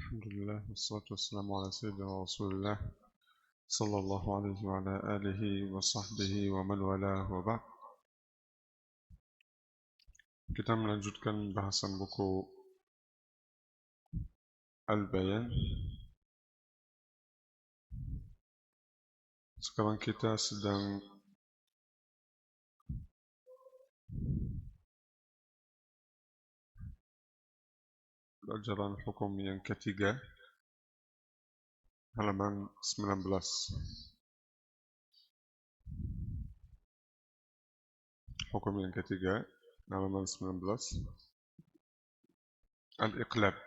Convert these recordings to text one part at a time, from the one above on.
الحمد لله والصلاة والسلام على سيدنا رسول الله صلى الله عليه وعلى آله وصحبه ومن والاه وبعد. Kita melanjutkan bahasan buku Al-Bayan. Sekarang kita sedang pelajaran hukum yang ketiga, halaman 19. Hukum yang ketiga, halaman 19. Al-Iqlab.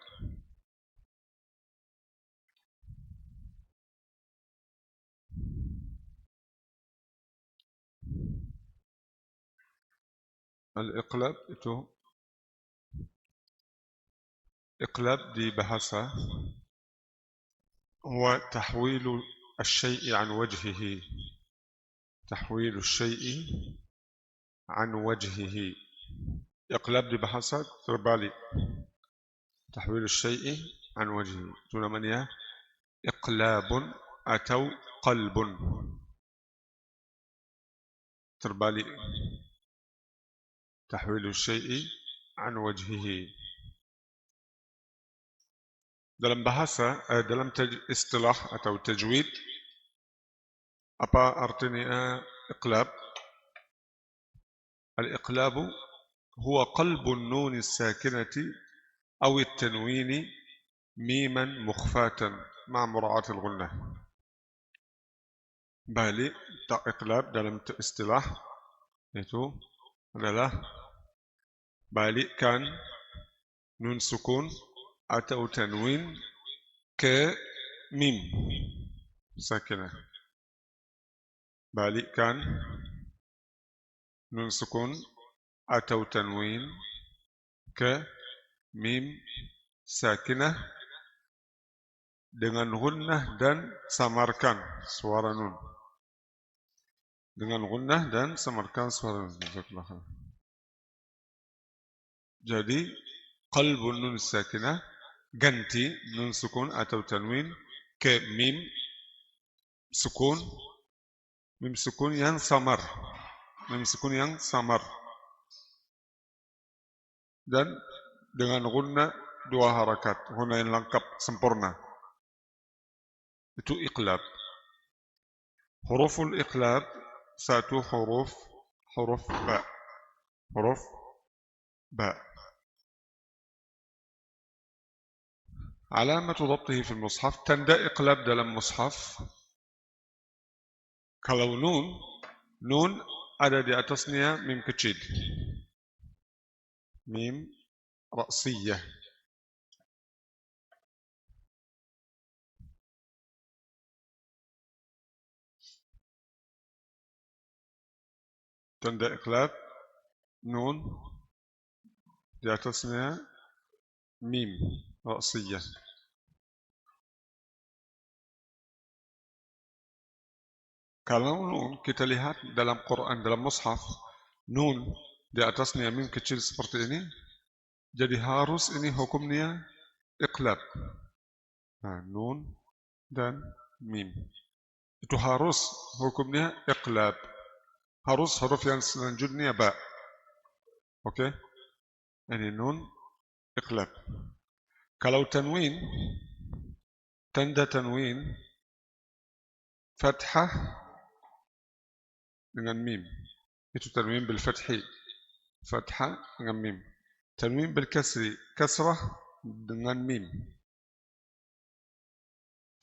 Al-Iqlab itu, Iqlab di bahasa هو تحويل الشيء عن وجهه. تحويل الشيء عن وجهه. إقلاب di bahasa terbalik. تحويل الشيء عن وجهه itu namanya إقلاب atau قلب. terbalik. تحويل الشيء عن وجهه. Dalam bahasa, dalam istilah atau tajwid, apa artinya iqlab? Al-iqlabu huwa qalbu an-nun as-sakinati aw at-tanwin miman mukhfatan ma'a mura'at al-ghunnah. Balik iqlab dalam istilah itu adalah balikkan nun sukun atau tanwin ke mim sakinah. Balikkan nun sukun atau tanwin ke mim sakinah dengan gunnah dan samarkan suara nun. Dengan gunnah dan samarkan suara nun. Jadi qalbun nun sakinah ganti nun sukun atau tanwin ke mim sukun yang samar, mim sukun yang samar, dan dengan gunna dua harakat, gunna yang lengkap sempurna. Itu iqlab. Huruful iqlab satu huruf ba. Huruf ba. علامة ضبطه في المصحف tanda iqlab dalam mushaf. Kalau nun ada di atasnya mim kecil, mim ra'siyah. Tanda iqlab nun di atasnya mim ra'siyah. Kalau nun kita lihat dalam Quran, dalam mushaf, nun di atasnya mim kecil seperti ini, jadi harus ini hukumnya iqlab. Nah, nun dan mim itu harus hukumnya iqlab. Harus huruf yang selanjutnya ba. Oke? Ini nun iqlab. Kalau tanwin, tanda tanwin fathah dengan mim. Itu tanwin bil fathi. Fathah dengan mim. Tanwin bil kasri, kasrah dengan mim.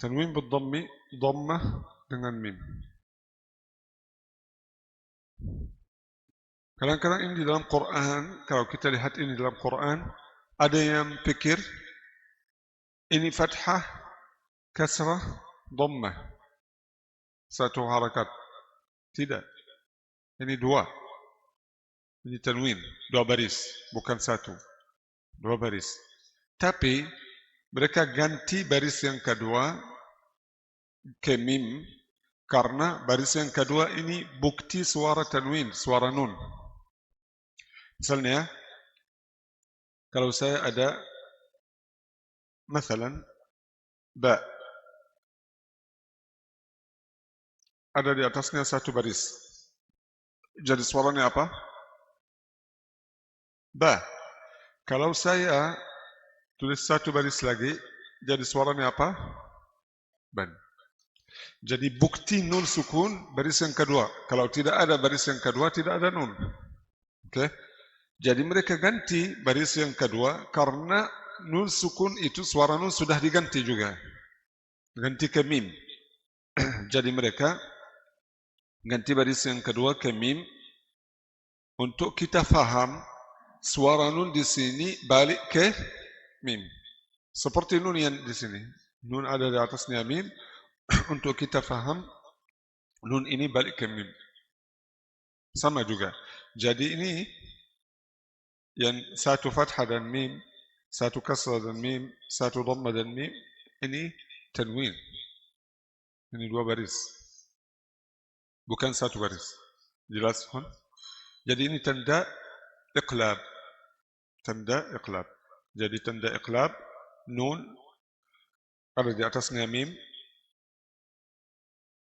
Tanwin bil dhammi, dhammah dengan mim. Kadang-kadang ini dalam Quran, kalau kita lihat ini dalam Quran, ada yang pikir ini fathah, kasrah, dhammah. Satu harakat. Tidak. Ini dua. Ini tanwin, dua baris, bukan satu. Dua baris. Tapi mereka ganti baris yang kedua ke mim karena baris yang kedua ini bukti suara tanwin, suara nun. Misalnya, kalau saya ada مثلا Ba. Ada di atasnya satu baris. Jadi suaranya apa? Ba. Kalau saya tulis satu baris lagi, jadi suaranya apa? Ban. Jadi bukti nun sukun baris yang kedua. Kalau tidak ada baris yang kedua, tidak ada nun. Oke? Jadi mereka ganti baris yang kedua karena nun sukun itu suara nun sudah diganti juga. Ganti ke mim. Jadi mereka ganti baris yang kedua ke mim untuk kita faham suara nun di sini balik ke mim. Seperti nun yang di sini. Nun ada di atasnya mim untuk kita faham nun ini balik ke mim. Sama juga. Jadi ini yang satu fathah dan mim, satu kasrah dan mim, satu dhamma dan mim, ini tanwin. Ini dua baris. Bukan satu baris. Jelas kan? Jadi ini tanda iqlab. Tanda iqlab. Jadi tanda iqlab, nun ada di atasnya mim,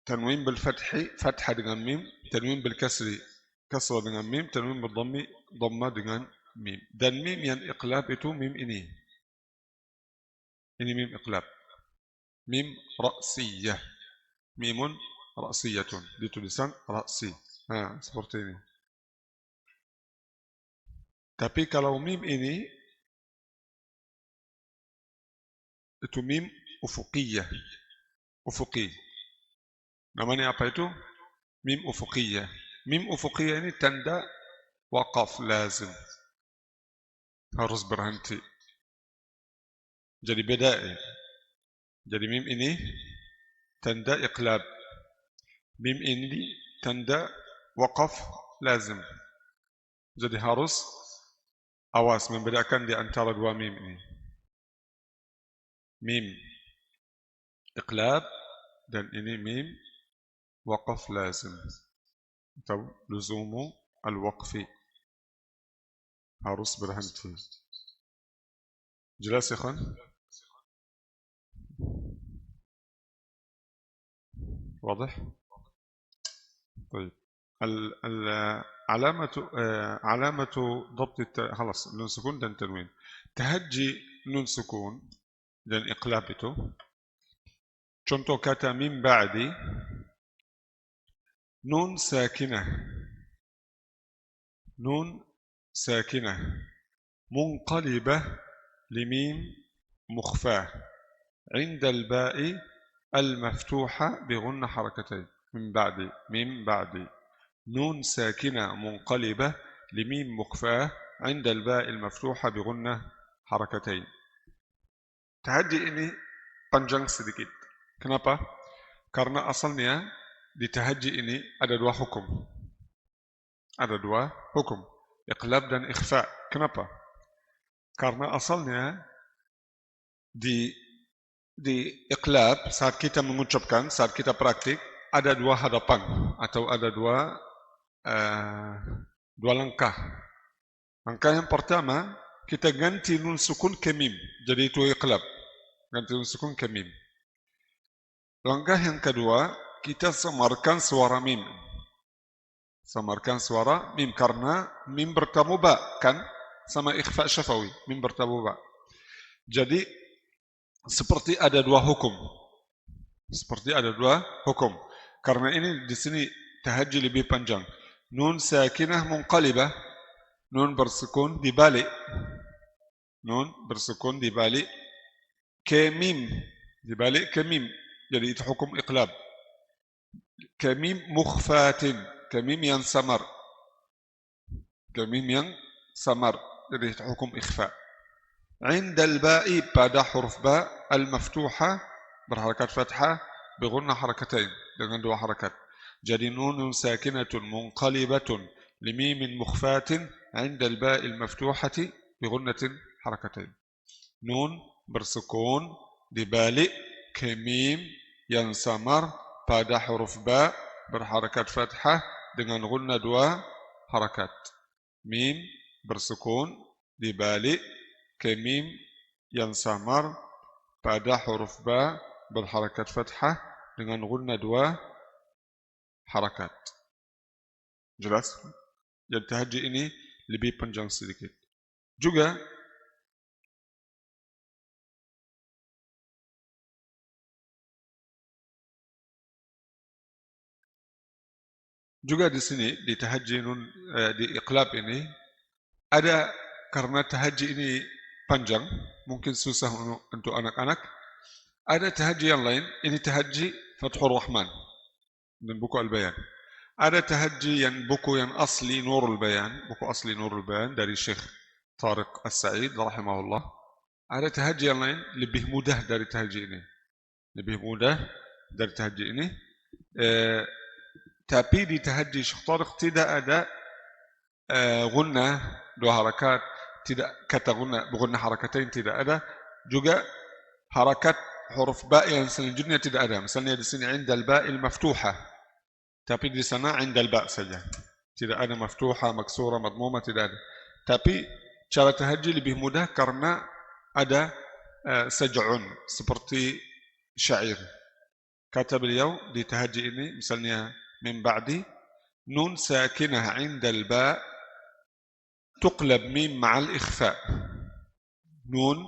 tanwin bil fathi, fathah dengan mim, tanwin bil kasri, kasrah dengan mim, tanwin bil dhammi, dhamma dengan mim. Dan mim yang iqlab itu mim ini. Ini mim iqlab. Mim ra'siyah. Mimun ra'siyatun. Di tulisan ra'si. Nah, seperti ini. Tapi kalau mim ini itu mim ufuqiyah. Ufuqi. Namanya apa itu? Mim ufuqiyah. Mim ufuqiyah ini tanda waqaf lazim. Harus berhenti. Jadi beda ya. Jadi mim ini tanda iqlab. Mim ini tanda waqaf lazim. Jadi harus awas membedakan di antara dua mim ini. Mim iqlab dan ini mim waqaf lazim. Atau luzumu al-waqfi. Harus berhenti. Jelas ya kan? واضح؟ طيب علامة ضبط خلاص نون سكون dan تنوين. تهجي نون سكون dan iqlab itu. Contoh kata min ba'di, nun sakinah. Nun sakinah munqalibah limim mukhfah عند الباء المفتوحة بغن حركتين. من بعد نون ساكنة منقلبة لميم مخفاة عند الباء المفتوحة بغنة حركتين. Tahajji ini panjang sedikit. Kenapa? Karena asalnya di tahajji ini ada dua hukum. Ada dua hukum, iqlab dan ikhfa. Kenapa? Karena asalnya di iqlab saat kita mengucapkan, saat kita praktik, ada dua hadapan atau ada dua langkah. Langkah yang pertama, kita ganti nun sukun ke mim. Jadi itu iqlab. Ganti nun sukun ke mim. Langkah yang kedua, kita samarkan suara mim. Samarkan suara mim karena mim bertemu ba kan sama ikhfa syafawi. Mim bertemu ba. Jadi seperti ada dua hukum. Seperti ada dua hukum. Karena ini di sini tahajji lebih panjang. Nun sakinah munqalibah. Nun bersukun dibalik. Nun bersukun dibalik ke mim. Dibalik ke mim. Jadi itu hukum iqlab. Ke mim mukhfatin. Ke mim yang samar. Ke mim yang samar. Jadi itu hukum ikhfa. عند الباء pada huruf ba al-maftuha berharakat fathah بغنة حركتين dengan dua harakat. Jadi nun sakinatun munqalibatun limim mukhfatin 'inda al-ba' al-maftuhati بغنة حركتين. Nun bersukun dibalik ke mim yang samar pada huruf ba berharakat fathah dengan gunnah dua harakat. Mim bersukun dibalik ke mim yang samar pada huruf ba berharakat fathah dengan gunna 2 harakat. Jelas? Jadi tahajji ini lebih panjang sedikit. Juga di sini di tahajji di iqlab ini ada, karena tahajji ini panjang, mungkin susah untuk anak-anak. Ada tahajji yang lain, ini tahajji Fathur Rahman dan buku Al-Bayan. Ada tahajji yang buku yang asli Nurul Bayan, buku asli Nurul Bayan dari Syekh Tariq As-Sa'id rahimahullah. Ada tahajji yang lain lebih mudah dari tahajji ini. Lebih mudah dari tahajji ini. Tapi di tahajji Syekh Tariq tidak ada gunnah 2 harakat, tidak kata gunnah harakatain tidak ada. Juga harakat huruf ba yang selanjutnya tidak ada. Misalnya di sini indal ba'il maftuhah, tapi di sana indal ba saja. Tidak ada maftuhah, maksura, madmumah, tidak ada. Tapi cara tahajji lebih mudah karena ada saj'un seperti syair. Kata beliau di tahajji ini misalnya min ba'di nun sakinah indal ba تقلب ميم مع الإخفاء. نون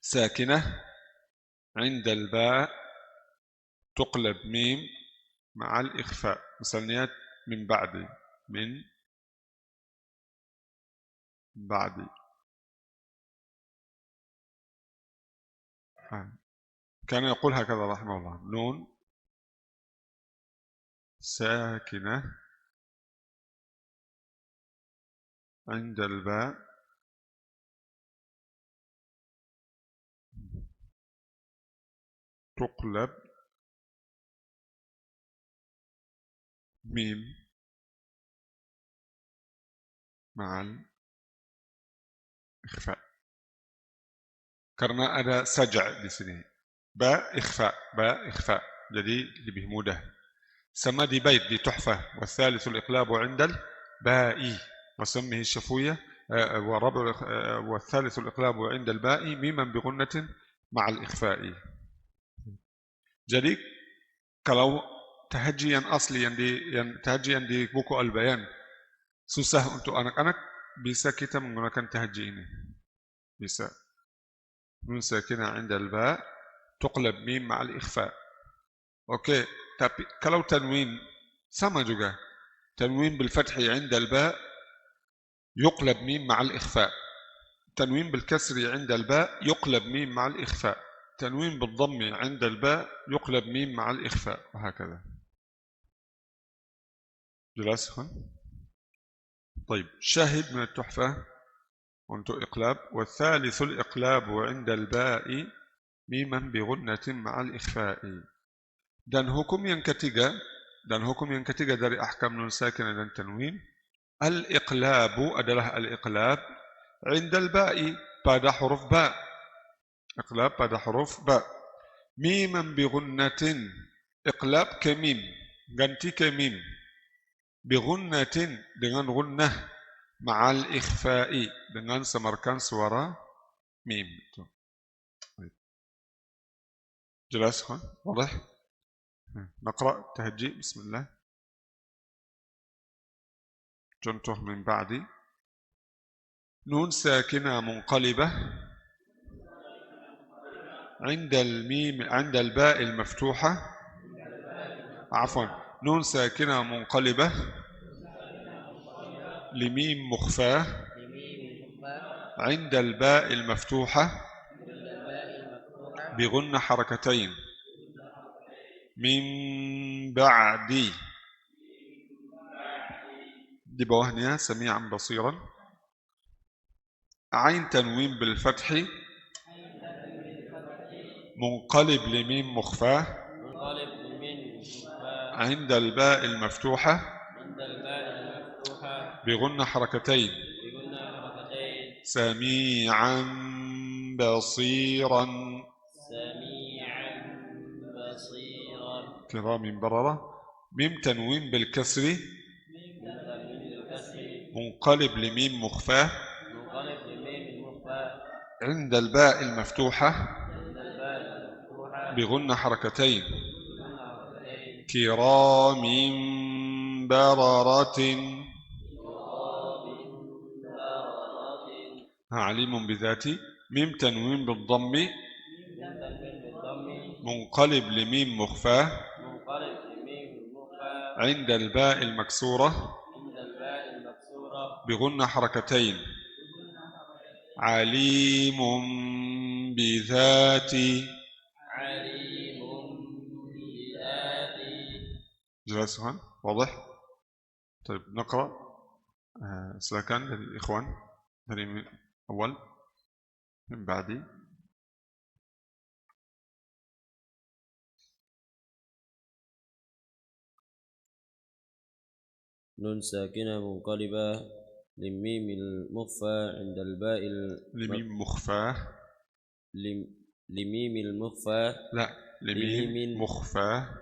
ساكنة عند الباء تقلب ميم مع الإخفاء. مثلنيات من بعد كان يقول هكذا رحمه الله: نون ساكنة عند الباء تقلب ميم مع الإخفاء. Karena ada saja di sini. Ba ikhfa. Jadi lebih mudah. Sama di bait di tuhfah. والثالث الإقلاب عند الباء وسمه الشفوية والثالث الإقلاب عند الباء ميما بغنة مع الإخفاء. Jadi kalau tahajji yang asli tahajji yang di buku Al-Bayan susah untuk anak-anak, bisa kita menggunakan tahajji ini. Bisa. Nun sakinah 'inda al-ba tuqlab mim ma'al ikhfa. Oke, tapi kalau tanwin sama juga. Tanwin bil fathi 'inda al-ba يقلب ميم مع الإخفاء. تنوين بالكسر عند الباء يقلب ميم مع الإخفاء. تنوين بالضم عند الباء يقلب ميم مع الإخفاء، وهكذا. جلسهم. طيب، شاهد من التحفة وانتو إقلاب: والثالث الإقلاب عند الباء ميما بغنة مع الإخفاء. dan hukum yang ketiga dari ahkam nun sakinah dan tanwin, al-iqlabu adalah al-iqlab indal ba'i pada huruf ba. Iqlab pada huruf ba. Miman bi ghunnatin, iqlab ke mim, ganti ke mim. Bi ghunnatin dengan gunnah, ma'al ikhfa'i dengan samarkan suara mim. Jelas kan? Wadah? نقرأ تهجي بسم الله. contoh من بعد: نون ساكنة منقلبة عند الميم عند الباء المفتوحة. عفوا، نون ساكنة منقلبة لميم مخفاة عند الباء المفتوحة بغن حركتين. من بعد di bawahnya سميعا بصيرا. عين تنوين بالفتح منقلب لميم مخفاة عند الباء المفتوحة بغن حركتين. سميعا بصيرا كرام بررة. ميم تنوين بالكسر منقلب لميم مخفاة عند الباء المفتوحة بغن حركتين كرام بررة عليم بذاتي ميم تنوين بالضم منقلب لميم مخفاه عند الباء المكسورة بغن حركتين عليم بذاتي جزاء سهل واضح. طيب نقرأ سلكان للإخوان من أول من بعدي. نون ساكنة منقلبة لميم المخفى عند الباء لميم مخفاه لميم المخفى لا لميم مخفاه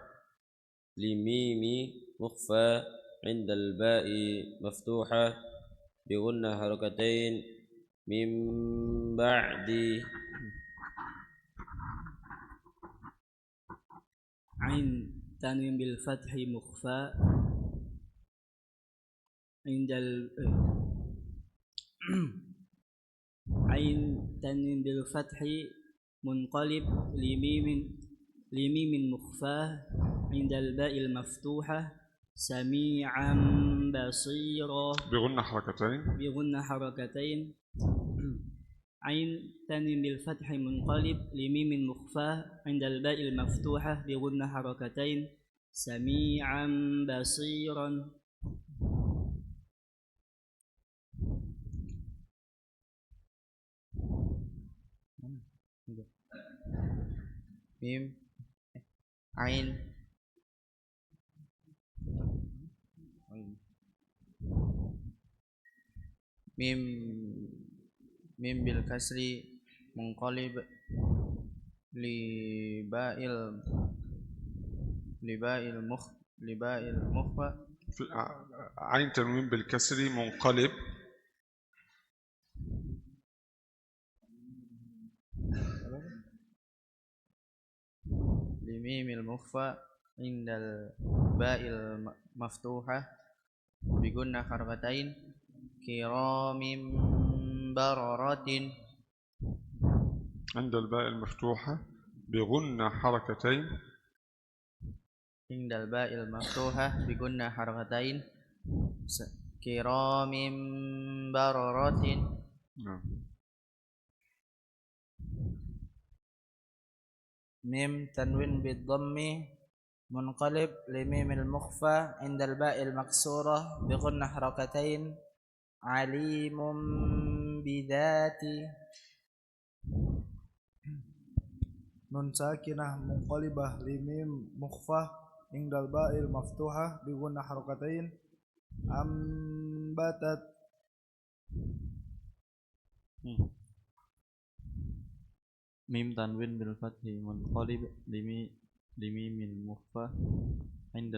لميم مخفى عند الباء مفتوحة بغن حركتين من بعد عين تنوين بالفتح مخفى عند عين تنوين بالفتح منقلب لميم مخفاه عند الباء المفتوحة سميعا بصيرا بغن حركتين عين تنوين بالفتح منقلب لميم مخفاه عند الباء المفتوحة بغن حركتين سميعا بصيرا. ميم عين ميم بالكسر منقلب لباء المخفى عين تنوين بالكسر منقلب لميم المخفى عند الباء المفتوحة بغن حركتين كرام بررة عند الباء المفتوحة بغن حركتين عند الباء المفتوحة بغن حركتين كرام بررة. ميم تنوين بالضم منقلب لميم المخفى عند الباء المكسورة بغن حركتين عليم بذات. نون ساكنة منقلبة لميم مخفى عند الباء المفتوحة بغن حركتين أنبتت. ميم تنوين بالفتح منقلب لميم المخفى عند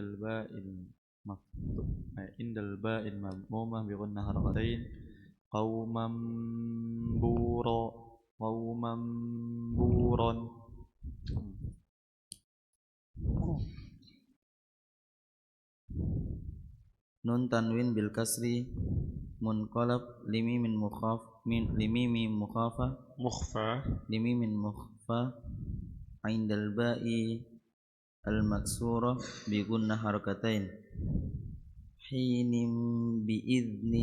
الباء المضمومة بغن حركتين قوما بورا. نون تنوين بالكسر منقلب لميم مخفى عند الباء المكسورة بغن حركتين حين بإذن.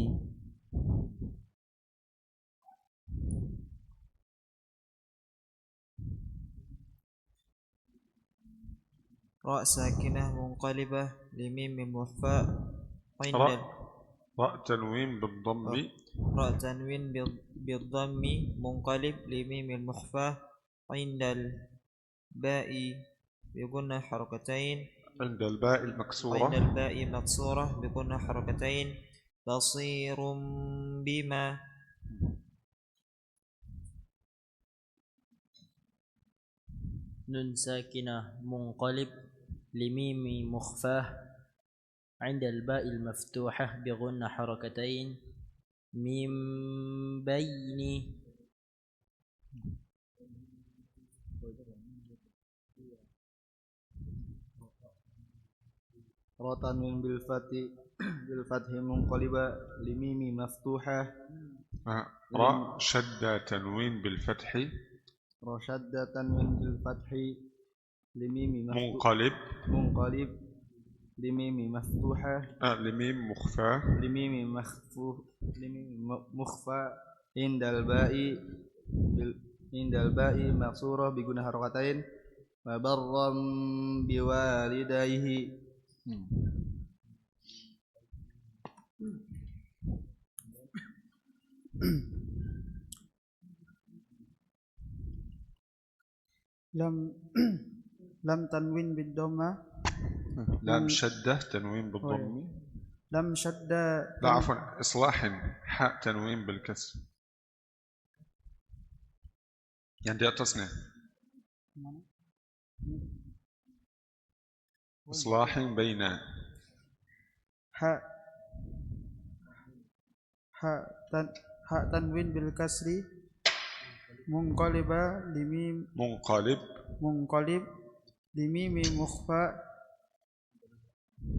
راء ساكنة منقلبة لميم مخفى عند راء تنوين بالضم منقلب لميم المخفى عند الباء بغن حركتين عند الباء المكسورة بغن حركتين بصير بما. نون ساكنة منقلب لميم مخفاه عند الباء المفتوحة بغن حركتين من بين را تنوين بالفتح منقلبة لميم مفتوحة را شدة تنوين بالفتح را شدة تنوين بالفتح لميم منقلب لميم مفتوحة لميم مخفى لميم مخفى عند الباء مكسورة بجنح حركتين وبرا بوالديه لم تنوين بالضمة لام شدة تنوين بالضم لم شدة لا عفوا إصلاح حاء تنوين بالكسر يعني دي أتصنع إصلاح بين حاء تنوين بالكسر منقلب لميم مخفى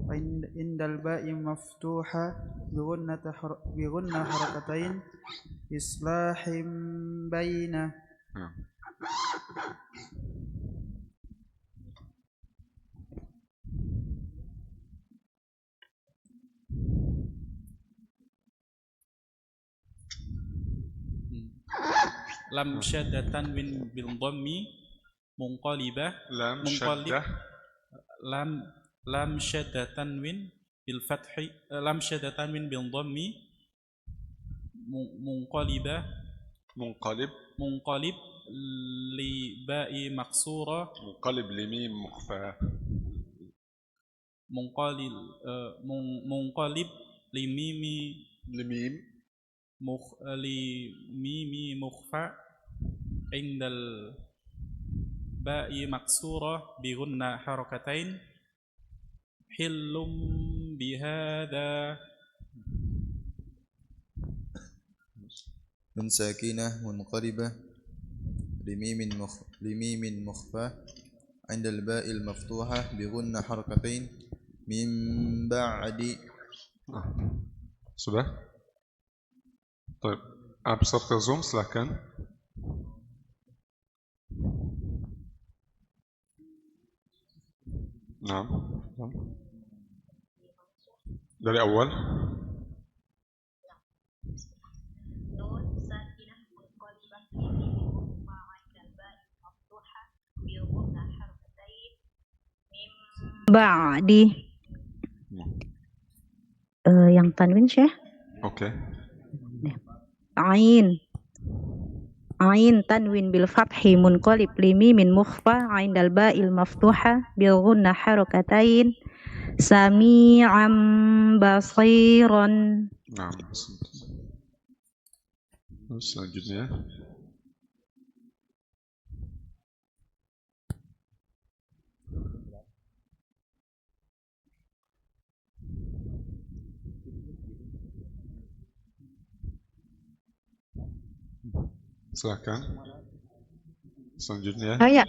عند الباء مفتوحة بغنة حركتين إصلاح بين لم شدة تنوين بالضم منقلبة لم شدة تنوين بالفتح لم شدة تنوين بالضم منقلب لباء مكسورة منقلب لميم مخفى منقلب لميم مخفى عند الباء مكسورة بغنة حركتين حل بهذا من ساكنة منقلبة لميم مخفى عند الباء المفتوحة بغنة حركتين من بعد sudah. طيب peserta Zoom silakan. Nah, dari awal. Ba'di. Yang tanwin Syekh. Oke. Ain tanwin bil fathi munqalib li mimin mukhfa 'indal ba'il maftuha bil ghunnah harakatain sami'an basiran. Nah, selanjutnya. Silakan. Selanjutnya. Ya.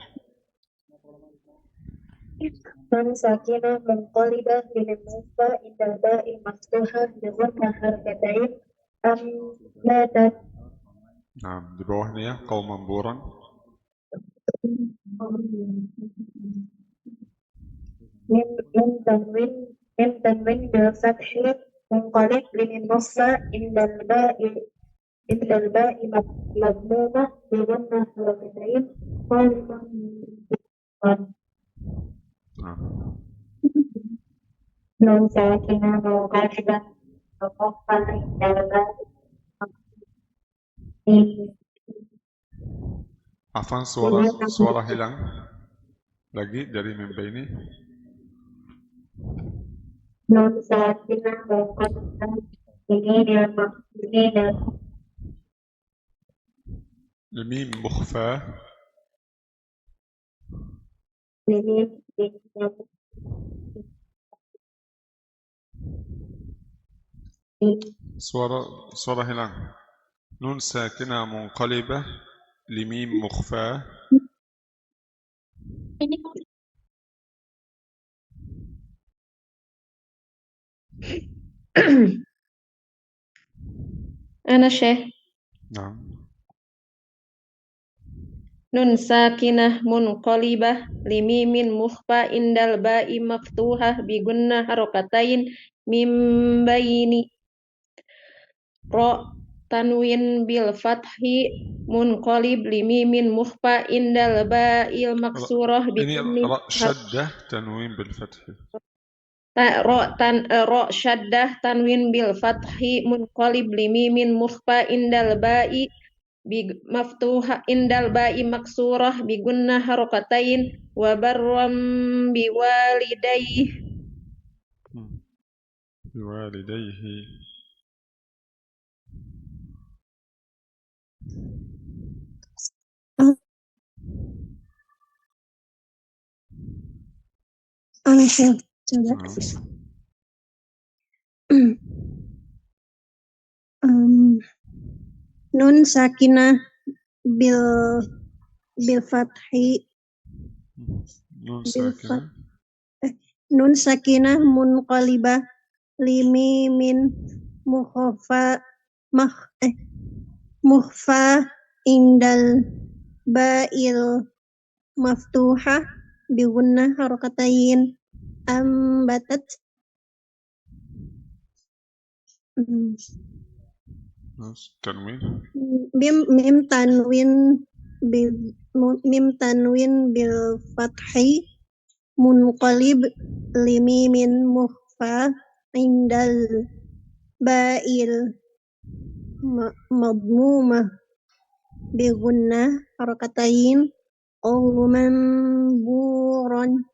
من ساكنة منقلبة للموفى عند الباء المفتوحة بضم حركتين أماتت. Nah, di bawahnya qauman buran. من تنوين بالفتح منقلب للموفى عند الباء مضمومة بضم حركتين قالبا. نون ساكنة منقلبة وقفا عند الباء. Afan suara hilang lagi dari mimpi ini. Nun sakinah munqalibah ini الميم مخفى suara hilang. Nun sakinah munqalibah limim mukhfa Ana Syekh. نعم. Nun sakinah munqalibah limimin mukhfa indal ba'i maftuhah bi gunnah harokatain mim baini ro tanwin bil fathi munqalib limimin mukhfa indal ba'il maksurah bi ini gunni ra syaddah tanwin bil fathi. ro syaddah tanwin bil fathi munqalib limimin mukhfa indal ba'i maftuha indal ba'i maksurah bi gunnah harokatain wa barram bi walidayhi biwalidayhi coba. Nun sakinah bil fathi nun sakinah nun sakinah munqalibah limimin mukhfa indal ba'il maftuhah bi gunnah harokatain ambatat tanwin mim tanwin bil fathi munqalib limimin mukhfa indal ba'il madmumah bi gunnah harokatain qawman buron.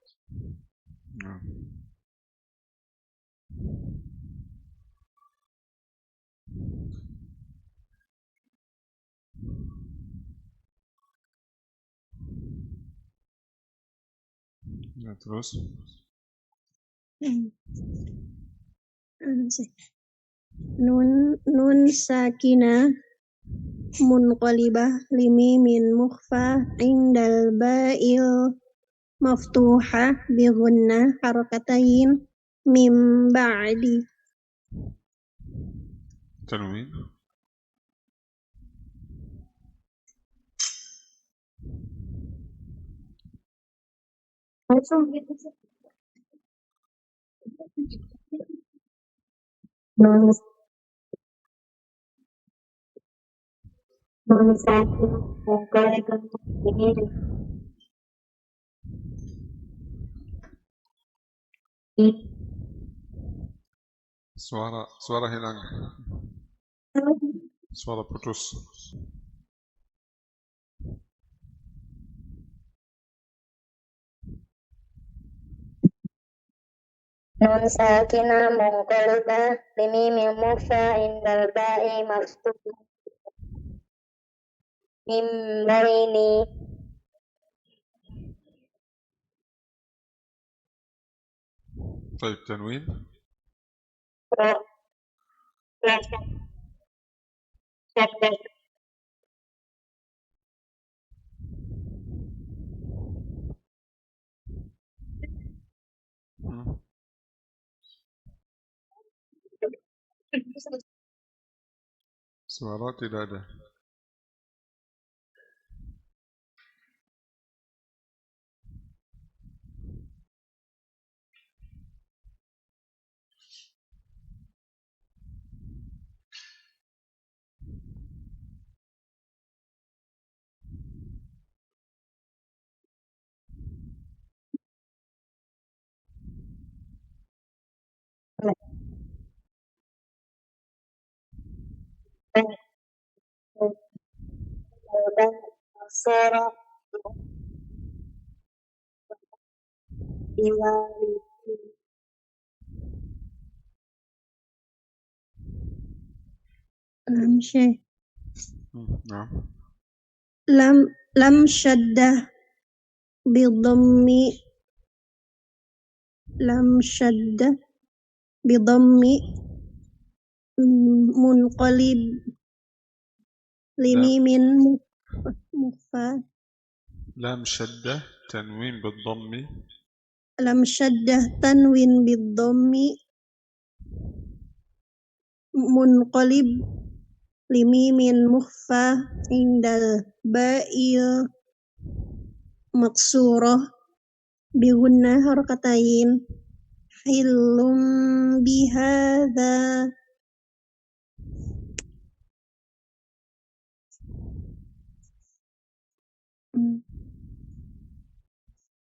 Ya, terus nun sakinah munqalibah limimin mukhfa indal ba'il maftuhah bi gunnah harokatain mim ba'di tanwin langsung gitu sih. Nun sakinah munqalibah limimin suara hilang, suara putus. nun sakinah munqalibah limimin mukhfa indal ba'i maftuhah mim baini طيب تنوين ro syaddah suara tidak ada. dan surah diwali Nah. lam syaddah bidhammi munqalib limimin mukhfa lam syaddah tanwin bidhammi lam syaddah tanwin bidhammi منقلب لميم مخفى عند الباء مكسورة بغنى حركتين حل بهذا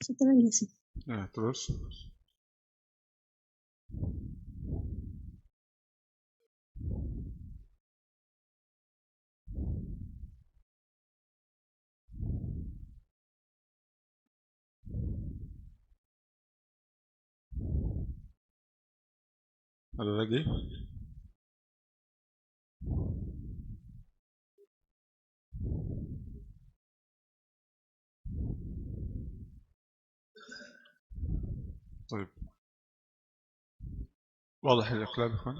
satu lagi sih. Ya, terus. Ada lagi? طيب واضح الإقلاب يا إخوان؟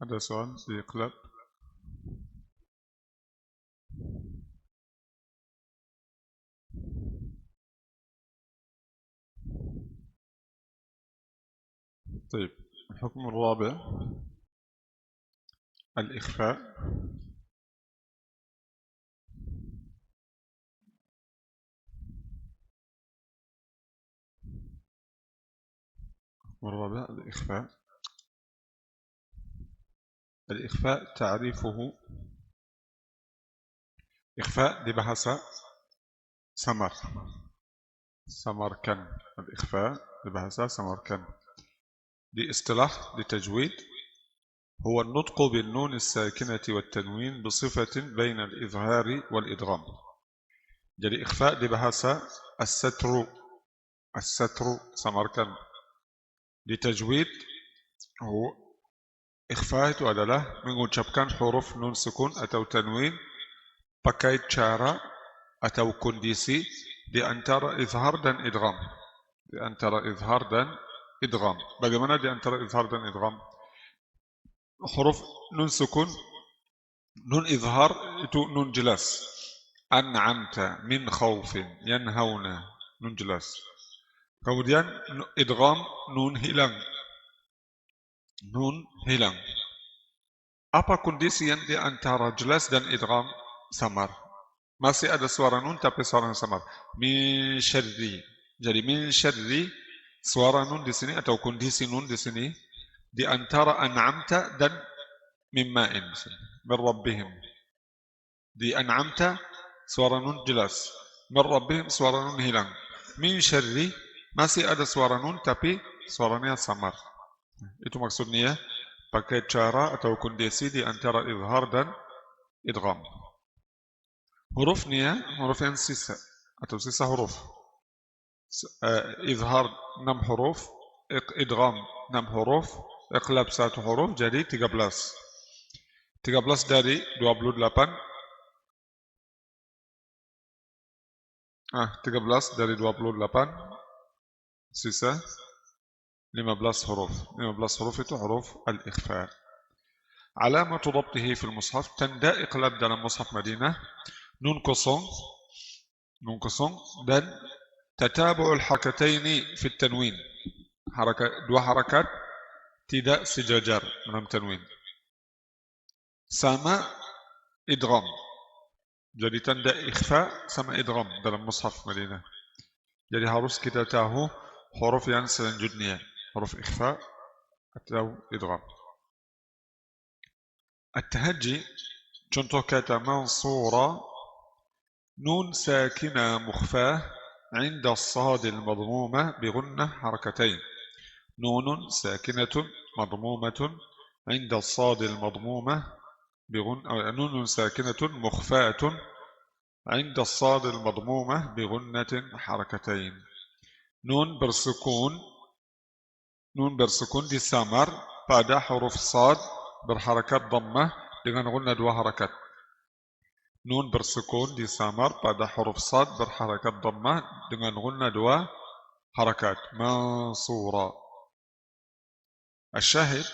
هذا سؤال في إقلاب. طيب الحكم الرابع الإخفاء. والرابع الإخفاء. الإخفاء تعريفه إخفاء ببحث سمركن. الإخفاء ببحث سمركن دي اصطلاح لتجويد، هو النطق بالنون الساكنة والتنوين بصفة بين الإظهار والإدغام. jadi إخفاء di bahasa الستر Samarkand. Di tajwid ikhfa itu adalah mengucapkan huruf nun sukun atau tanwin pakai cara atau kondisi di antara izhar dan idgham. Di antara izhar dan idgham. Bagaimana di antara izhar dan idgham? Huruf nun sukun, nun izhar itu nun jelas. An'amta min khawfin yanhauna, nun jelas. Kemudian idgham nun hilang. Nun hilang. Apa kondisi yang di antara jelas dan idgham? Samar. Masih ada suara nun tapi suara samar. Min syarri. Jadi min syarri suara nun di sini atau kondisi nun di sini di antara an'amta dan mimma'in. Min rabbihim. Di an'amta suara nun jelas. Min rabbihim suara nun hilang. Min syarri masih ada suara nun tapi suaranya samar. Itu maksudnya pakai cara atau kondisi di antara izhar dan idgham. Hurufnya huruf yang sisa atau sisa huruf. Izhar 6 huruf, idgham 6 huruf, iqlab 1 huruf, jadi 13. 13 dari 28. 13 dari 28 sisa 15 huruf. 15 huruf itu huruf al-ikhfa. علامة ضبطه في المصحف tanda iqlab dalam mushaf Madinah nun kosong dan tatabu'ul harakatain fi tanwin. Dua harakat tidak sejajar dalam tanwin. Sama idgham. Jadi tanda ikhfa sama idgham dalam mushaf Madinah. Jadi harus kita tahu huruf yang selanjutnya, huruf ikhfa atau idgham. At-tahajji contoh kata mansura nun sakinah mukhfah عند الصاد المضمومة بغنة حركتين. نون ساكنة مضمومة عند الصاد المضمومة نون ساكنة مخفاة عند الصاد المضمومة بغنة حركتين. نون bersukun di samar pada huruf sad berharakat dhammah dengan gunna 2 harakat. Nun bersukun di samar pada huruf sad berharakat dhammah dengan gunna 2 harakat. Mansura. الشاهد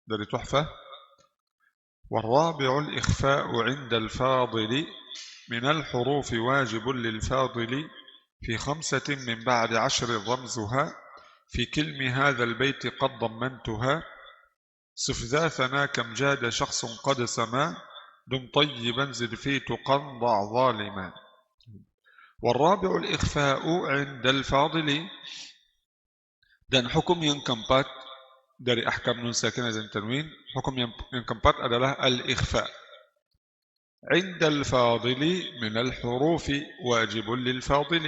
dari tuhfah والرابع الإخفاء عند الفاضل من الحروف واجب للفاضل في 5 من بعد 10 رمزها في كلم هذا البيت قد ضمنتها صف ذا ثنا كم جاد شخص قد سما دم طيبا زد في تقن ضع ظالما. والرابع الإخفاء عند الفاضل. dan hukum yang keempat dari ahkam nun sakinah dan tanwin, hukum yang keempat adalah al-ikhfa. عند الفاضل من الحروف واجب للفاضل.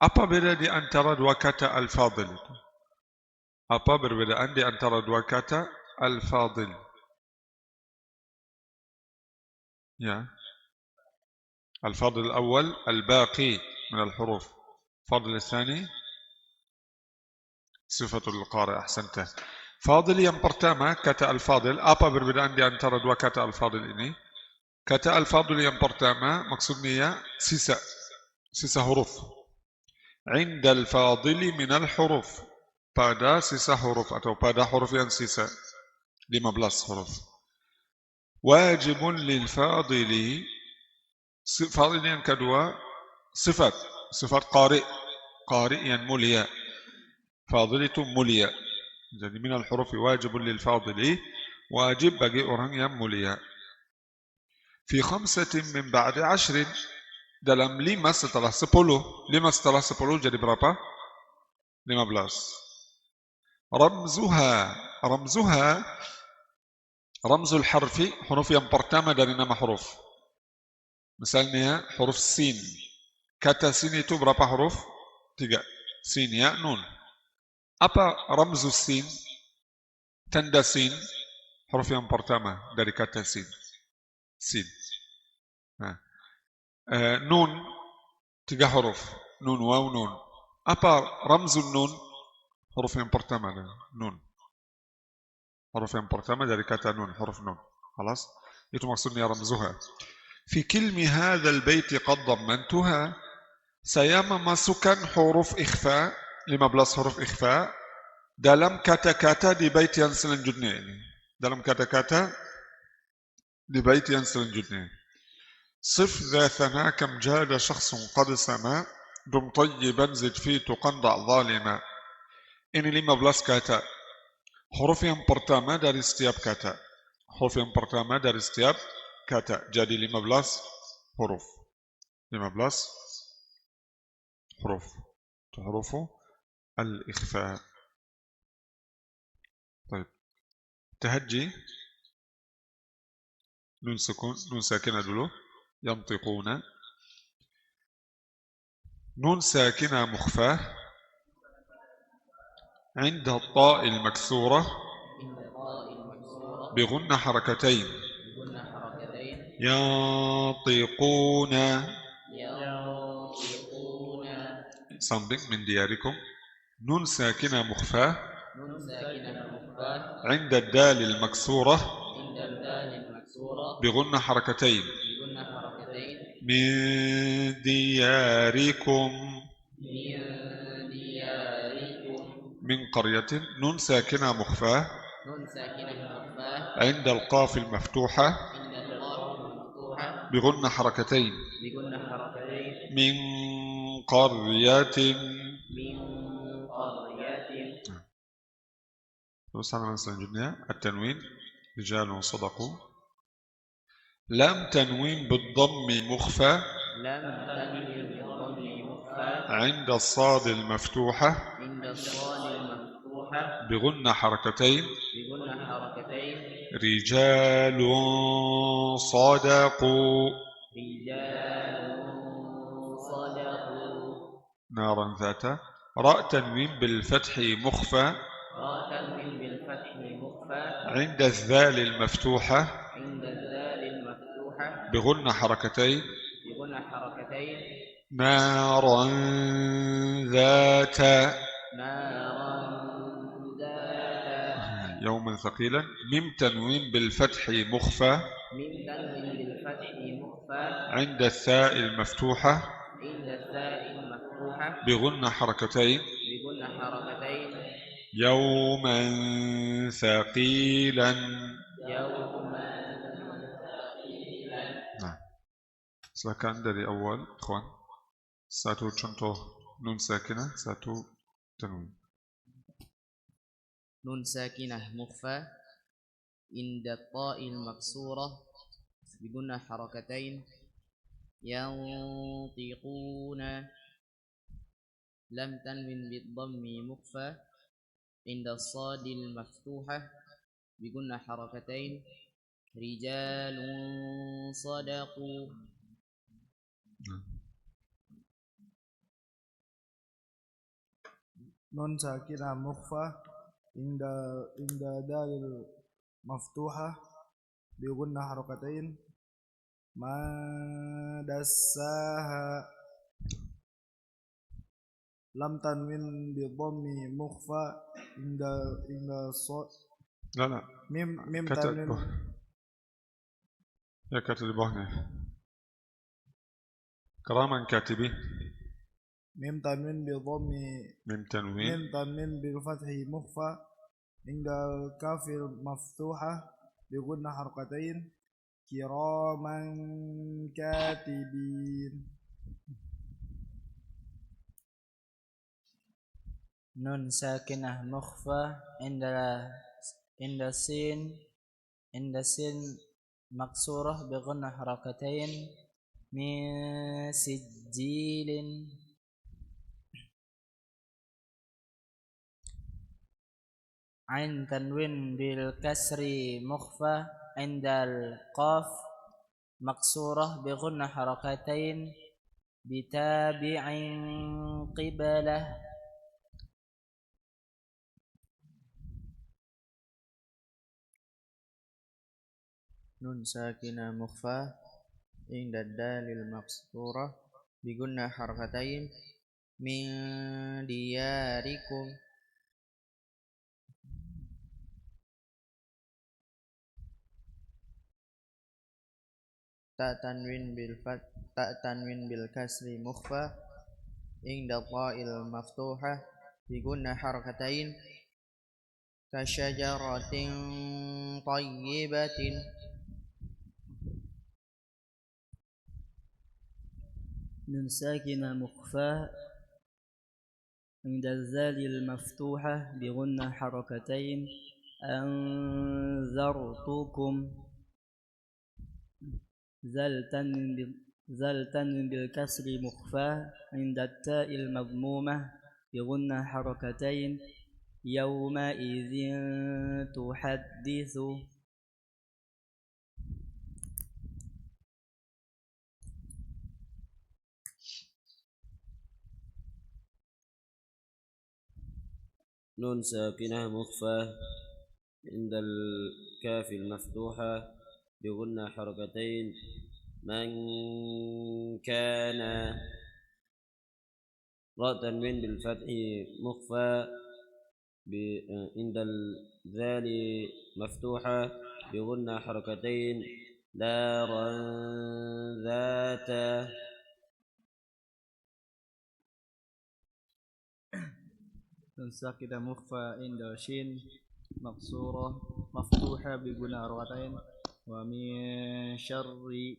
Apa beda di antara dua kata al-fadil? Apa perbedaan di antara dua kata al-fadil? Ya. الفاضل الأول الباقي من الحروف. الفاضل الثاني صفة القارئ. أحسنت. فاضل yang pertama kata al-fadil. Apa perbedaan di antara dua kata al-fadil ini? Kata al-fadil yang pertama maksudnya sisa huruf. عند الفاضل من الحروف. Pada sisa huruf atau pada huruf yang sisa 15 huruf. Wajibun lil fadili. Fadil yang kedua sifat qari yang mulia. Fadil itu mulia. Jadi minal hurufi wajibun lil fadili, wajib bagi orang yang mulia. Fi khamsatin min ba'di 10, dalam 5 setelah 10. 5 setelah 10 jadi berapa? 15. Ramzuha ramzul harfi, huruf yang pertama dari nama huruf. Misalnya huruf sin. Kata sin itu berapa huruf? 3. Sin, ya, nun. Apa ramzus sin? Tanda sin, huruf yang pertama dari kata sin. Sin. Nah. Nun 3 huruf. Nun, waw, nun. Apa ramzul nun? Huruf yang pertama nun. Huruf yang pertama dari kata nun, huruf nun. Khalas? Itu maksudnya ramzuha. Fi kilmi hadzal baiti qad dhammantuha. Saya memasukkan huruf ikhfa, 15 huruf ikhfa dalam kata-kata di bait yang selanjutnya ini. Dalam kata-kata di bait yang selanjutnya. صف ذا ثنا كم جاد شخص قد سما دم طيبا زد في تقنضع ظالما. Ini 15 kata. Huruf yang pertama dari setiap kata. Huruf yang pertama dari setiap kata. Jadi 15 huruf. 15 huruf. Itu hurufu al-ikhfa. طيب. Tahajji. Nun sakinah dulu. ينطقون. نون ساكنة مخفاة عند الطاء المكسورة بغن حركتين. ينطقون صندق من دياركم. نون ساكنة مخفاة عند الدال المكسورة بغن حركتين. من دياركم. من قرية. نون ساكنة مخفاة عند القاف المفتوحة بغن حركتين. من قرية. Terus halaman selanjutnya التنوين. رجال صدقوا. لام تنوين بالضم مخفى عند الصاد المفتوحة بغن حركتين. رجال صدقوا. نارا ذاتا. راء تنوين بالفتح مخفى عند الذال المفتوحة بغن حركتين. نارا ذاتا. يوما ثقيلا. ميم تنوين بالفتح مخفى عند الثاء المفتوحة بغن حركتين. يوما ثقيلا. Silakan dari awal, ikhwan. Satu contoh nun sakinah, satu tanwin. Nun sakinah mukhfa inda ta'il maksurah bigunnah harakatain. Yantiquna lam tanwin bidhammi mukhfa inda sadil maftuhah bigunnah harakatain. Rijalun sadaqu. Nun sakinah mukhfah inda dalil maftuhah bi gunnah harakatain. Ma dassaha lam tanwin bi dhammi mukhfa inda لا mim كتب tanwin يا كاتب بهنا كراما كاتبين. mim tanwin bi dhammi ميم تنوين mim tanwin bil fathi mukhfa inda kafir maftuhah bi gunnah harakatain. Kiraman katibin. Nun sakinah mukhfa inda sin maksurah bi gunnah harakatain. Min sijilin. Ain tanwin bil kasri mukhfa indal qaf maksurah bi gunnah harakatain. Bitabi'in qibalah. Nun sakinah mukhfa inda dalil maksurah bi gunnah harakatain. Min diyarikum. Ta tanwin bil kasri mukhfa inda ta'il maftuhah bi gunnah harakatain. Kasyajaratin tayyibatin. Nun sakinah mukhfa inda zalil maftuhah bi gunnah harakatain. Anzartukum. Zal tanwin bil kasri mukhfa inda ta'il madmumah bi gunnah harakatain. Yawma idzin tuhadditsu. نون ساكنة مخفى عند الكاف المفتوحة بغنى حركتين. من كان. راء تنوين بالفتح مخفى عند الذال مفتوحة بغنى حركتين. دارا ذات. Sakinah mukhfa inda shin maqsurah maftuha bi guna harakatain. Wa min syarri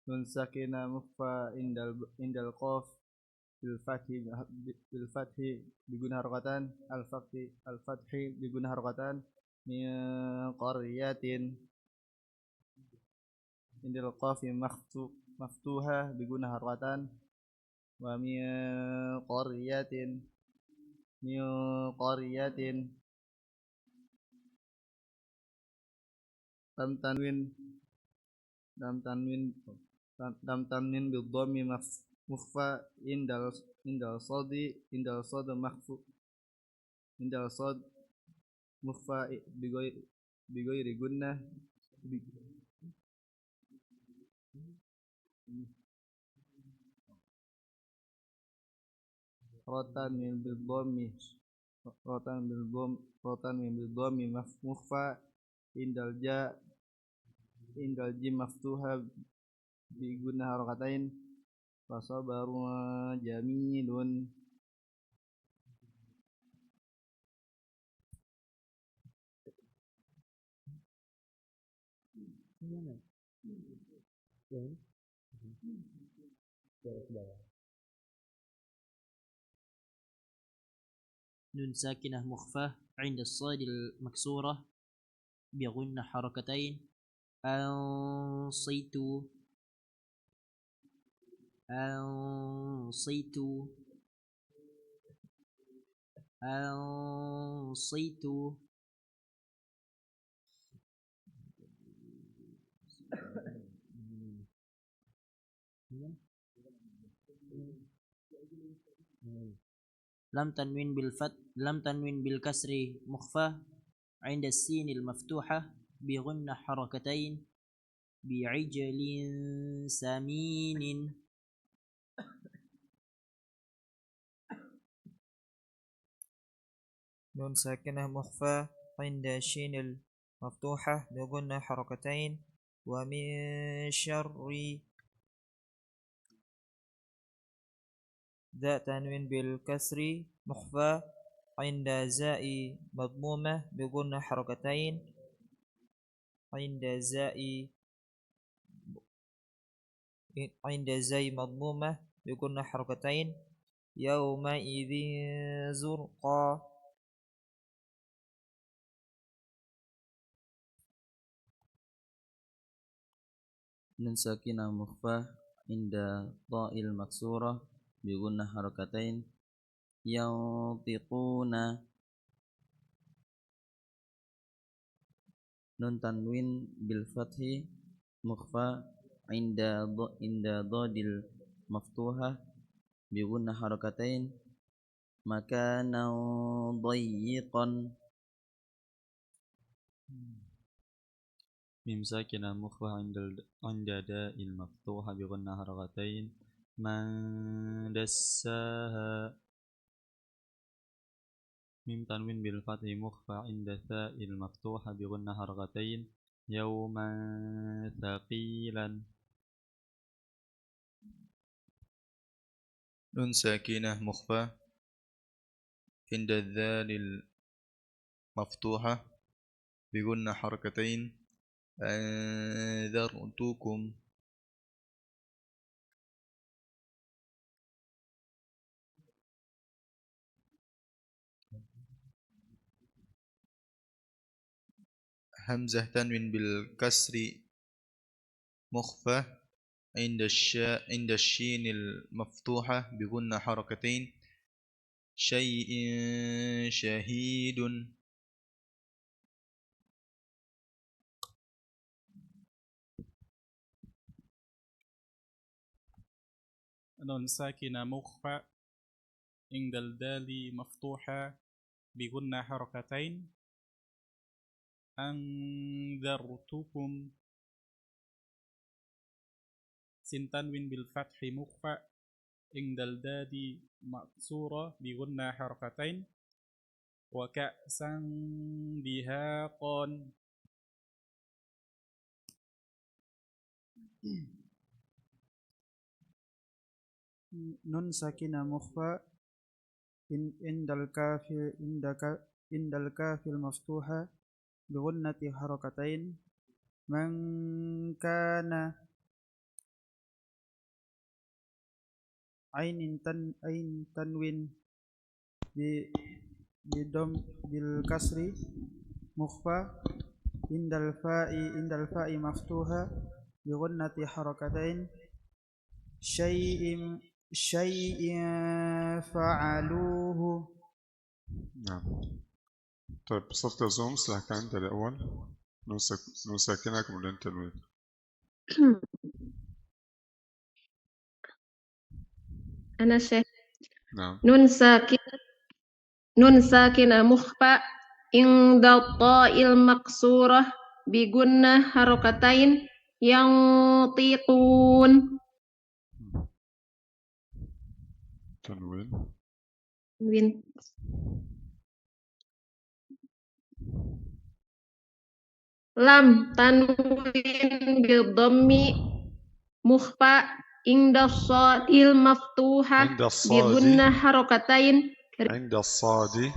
Nun sakinah mukhfa indal qaf bil fathi bi guna harakatan. Al fathi bi guna harakatan. Min qaryatin indal qaf maftuha bi guna harakatan. Wa min qaryatin lam tanwin bil dhammi mukhfa indal sad mukhfa bi ghairi gunnah. Rotan min bil dhammi mukhfa indal jim maftuha bi guna harakatain. فصبر جميل. نون ساكنة مخفاة عند الصاد المكسورة بغن حركتين. أنصيت أنصيت أنصيت. لم تنوين بالكسر مخفى عند السين المفتوحة بغن حركتين. بعجل سمين. نون ساكنة مخفى عند الشين المفتوحة بغن حركتين. ومن شر ذا تنوين بالكسر مخفى عند زاء مضمومة بغن حركتين. عند زاء مضمومة بغن حركتين. يومئذ زرقا. نون ساكنة مخفاة عند ضاء المكسورة بغن حركتين. ينطقون. نون تنوين بالفتح مخفى عند ضاد المفتوحة بغن حركتين. مكانا ضيقا. ميم ساكنة مخفى عند داء المفتوحة بغن حركتين. من دساها. ميم تنوين بالفتح مخفى عند ثاء المفتوحة بغن حركتين. يوما ثقيلا. نون ساكنة مخفى عند الذال المفتوحة بغن حركتين. أنذرتكم. همزة تنوين بالكسر مخفى عند الشين المفتوحة بغن حركتين. شيء شهيد. نون ساكنة مخفى عند الدال مفتوحة بغن حركتين. أنذرتكم. سين تنوين بالفتح مخفى عند الدال مكسورة بغن حركتين. وكأسا دهاقا. نون ساكنة مخفى عند الكاف المفتوحة بغنة حركتين. من كان. عين تنوين بالكسر مخفى عند الفاء مفتوحة بغنة حركتين. شيء فعلوه. نعم. طيب صرت زوم silahkan dari awal. Nun sakinah kemudian tanwin. Ana Syekh. نعم. Nun sakinah mukhfa inda ta'il maksurah bi gunnah harakatain yantiqun. Tanwin. Lam tanwin bil dhammi mukhfa inda shadil maftuha عند bi الصاد gunnah harakatain عند الصاد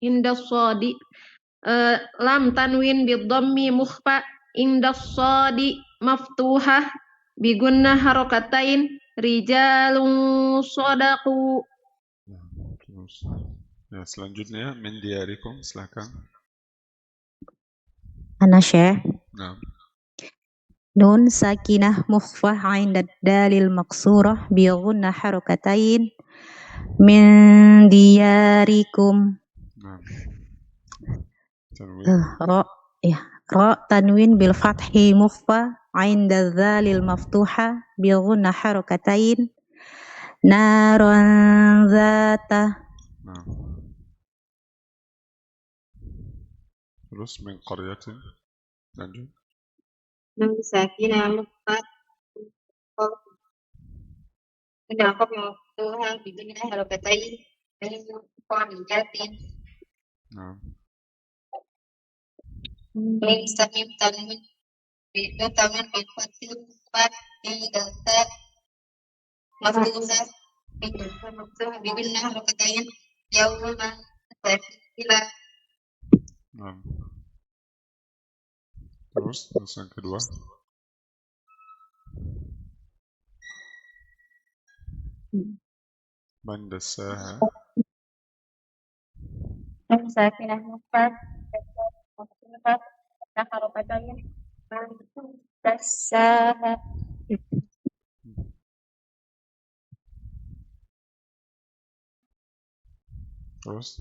inda shadi lam tanwin bi dhammi mukhfa inda shadi maftuha bi gunnah harakatain rijalun sadaqu. Terus. Ya, selanjutnya min diyarikum, silakan. Ana Syekh. Nah. Nun sakinah mukhfah 'inda dalil maqsurah bi gunnah harakatain min diyarikum. Nah. Tanwin. Ra tanwin bil fathi mukhfah 'inda dzalil maftuha bi gunnah harakatain naran zata. Nah. Terus min qaryatin. Lanjut. Nun sakinah mukhfah inda maftuha bi gunnah harakatain min qariyatin. Nah. Min samim tanwin bi fathil mukhfah inda maftuha bi gunnah harakatain yawma sakila. Nah. Terus yang kedua. Man dassaha. Nun sakinah mukhfah harakatain man dassaha. Terus.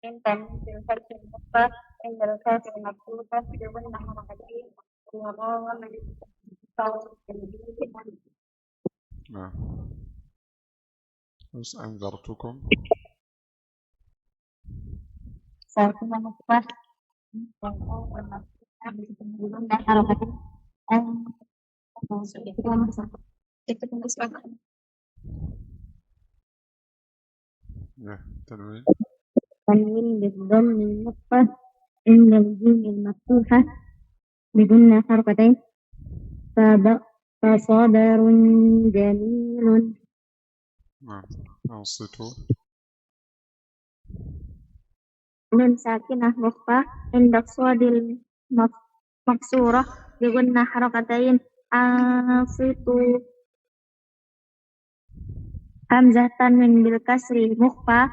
Intan bil fathil mukhfah inda kafil maftuha bi gunnah harakatain Nah. Terus anzartukum. sakinah mukhfah gunnah harakatain Ya, tanwin. tanwin bidhammi mukhfah inda al-jimil maftuha bi gunnah harakatain fasadarun jamilun. Nah, ansitu. Nun sakinah mukhfah inda shadil maksurah bi gunnah harakatain ansitu. Hamzah tanwin bil kasri mukhfa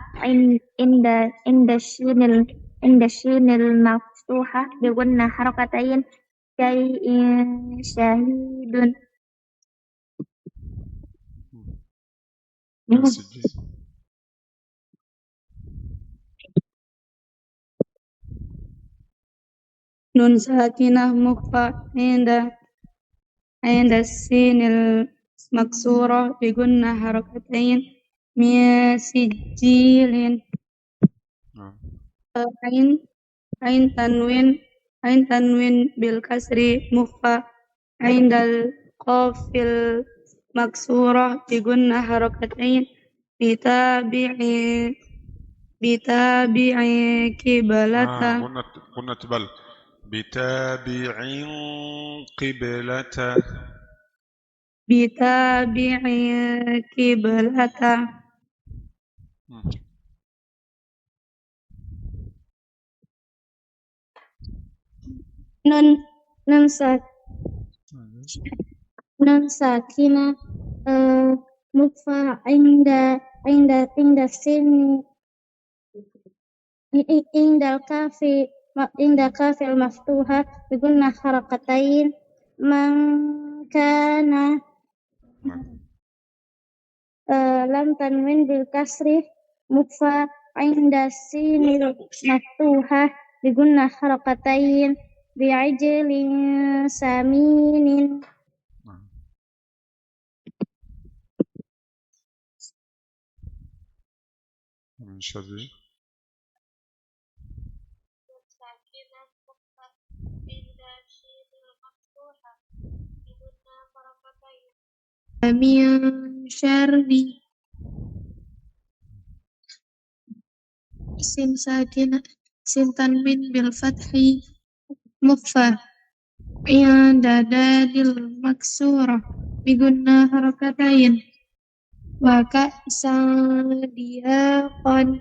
inda shinil maftuha bi gunnah harakatain syai'in syahidun. Nun sakinah mukhfa inda sinil maksurah bi gunnah harakatain min sijilin. Ain tanwin bil kasri mukhfa indal qafil maksurah bi gunnah harakatain bitabi'i kibalata. قلنا بل بتابع قبلة. Bitabi'i kibalata. Nun sakinah mukhfa inda sin inda kafil maftuha bi gunnah harakatain man kana lam tanwin bil kasri mukhfa inda sinil maftuha bi gunnah harakatain bi ajlin saminin. شري. Min syarri. Sin sakinah sin tanwin bil fathi mukhfa عند دال المكسورة بقلنا حركتين وكأسا دهاقا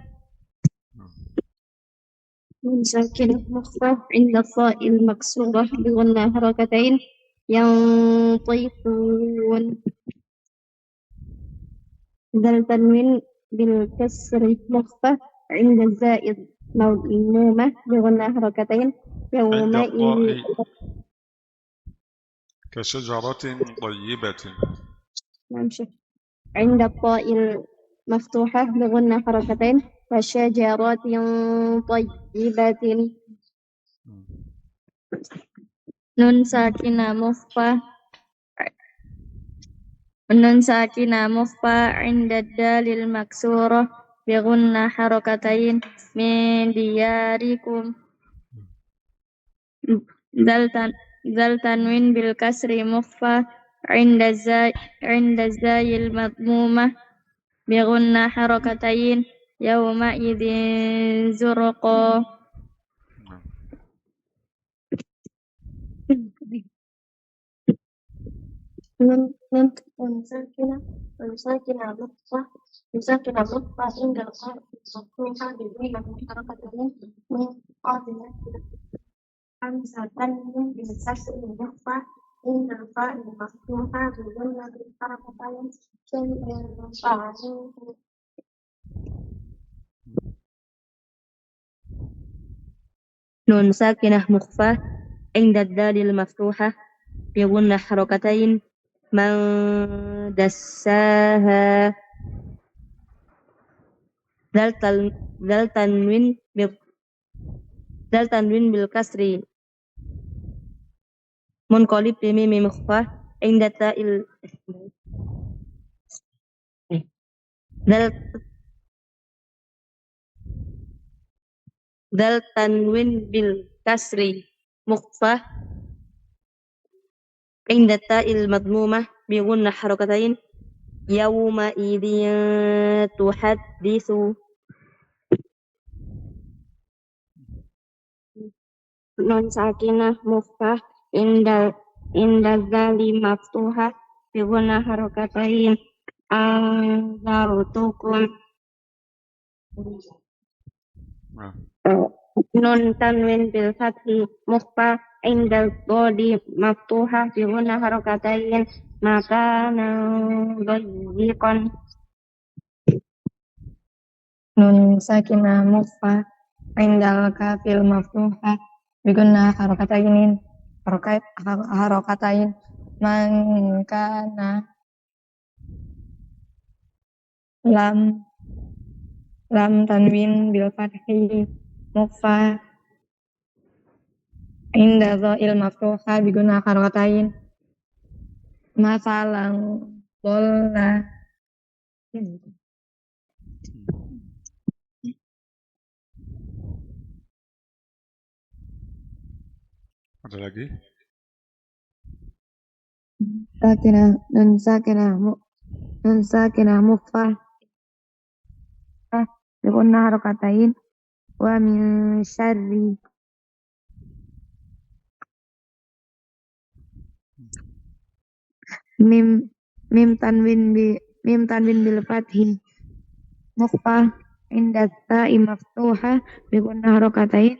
نون ساكنة مخفى عند الطاء المكسورة بقلنا حركتين ينطقون ذا التنوين بالكسر مخفى عند الزائد مضمومة بغنى حركتين عند يومئذ الطاء كشجرة طيبة. نمشي عند الطاء المفتوحة بغنى حركتين وشجرة طيبة نون ساكنة مخفى عند الدال المكسورة بغنى حركتين من دياركم ذا التنوين بالكسر مخفى عند الزاي المضمومة بغنى حركتين يومئذ زرقا ساكنة مخفى عند القاف مفتوحة بغنى حركتين من قابلة خمسة تنوين بالكسر مخفى عند الفاء المفتوحة بغنى حركتين شيء صعيد نون ساكنة مخفى عند الدال المفتوحة بغنى حركتين من دساها ذا التنوين بالكسر منقلب بميم مخفى عند التاء ذا التنوين بالكسر مخفى عند التاء المضمومة بغنى حركتين يومئذ تحدث نون ساكنة مخفى عند الذال مفتوحة بغنى حركتين أنذرتكم نون تنوين بالفتح مخفى عند الضاد مفتوحة بغنى حركتين مكانا ضيقا نون ساكنة مخفى عند الكاف المفتوحة بغنى حركتين من كان لم تنوين بالفتح مخفى عند الضاء المفتوحة بغنى حركتين مثلا ضل Ada lagi? نون ساكنة مخفى بغنى حركتين ومن شر ميم تنوين بالفتح مخفى عند التاء مفتوحة بغنى حركتين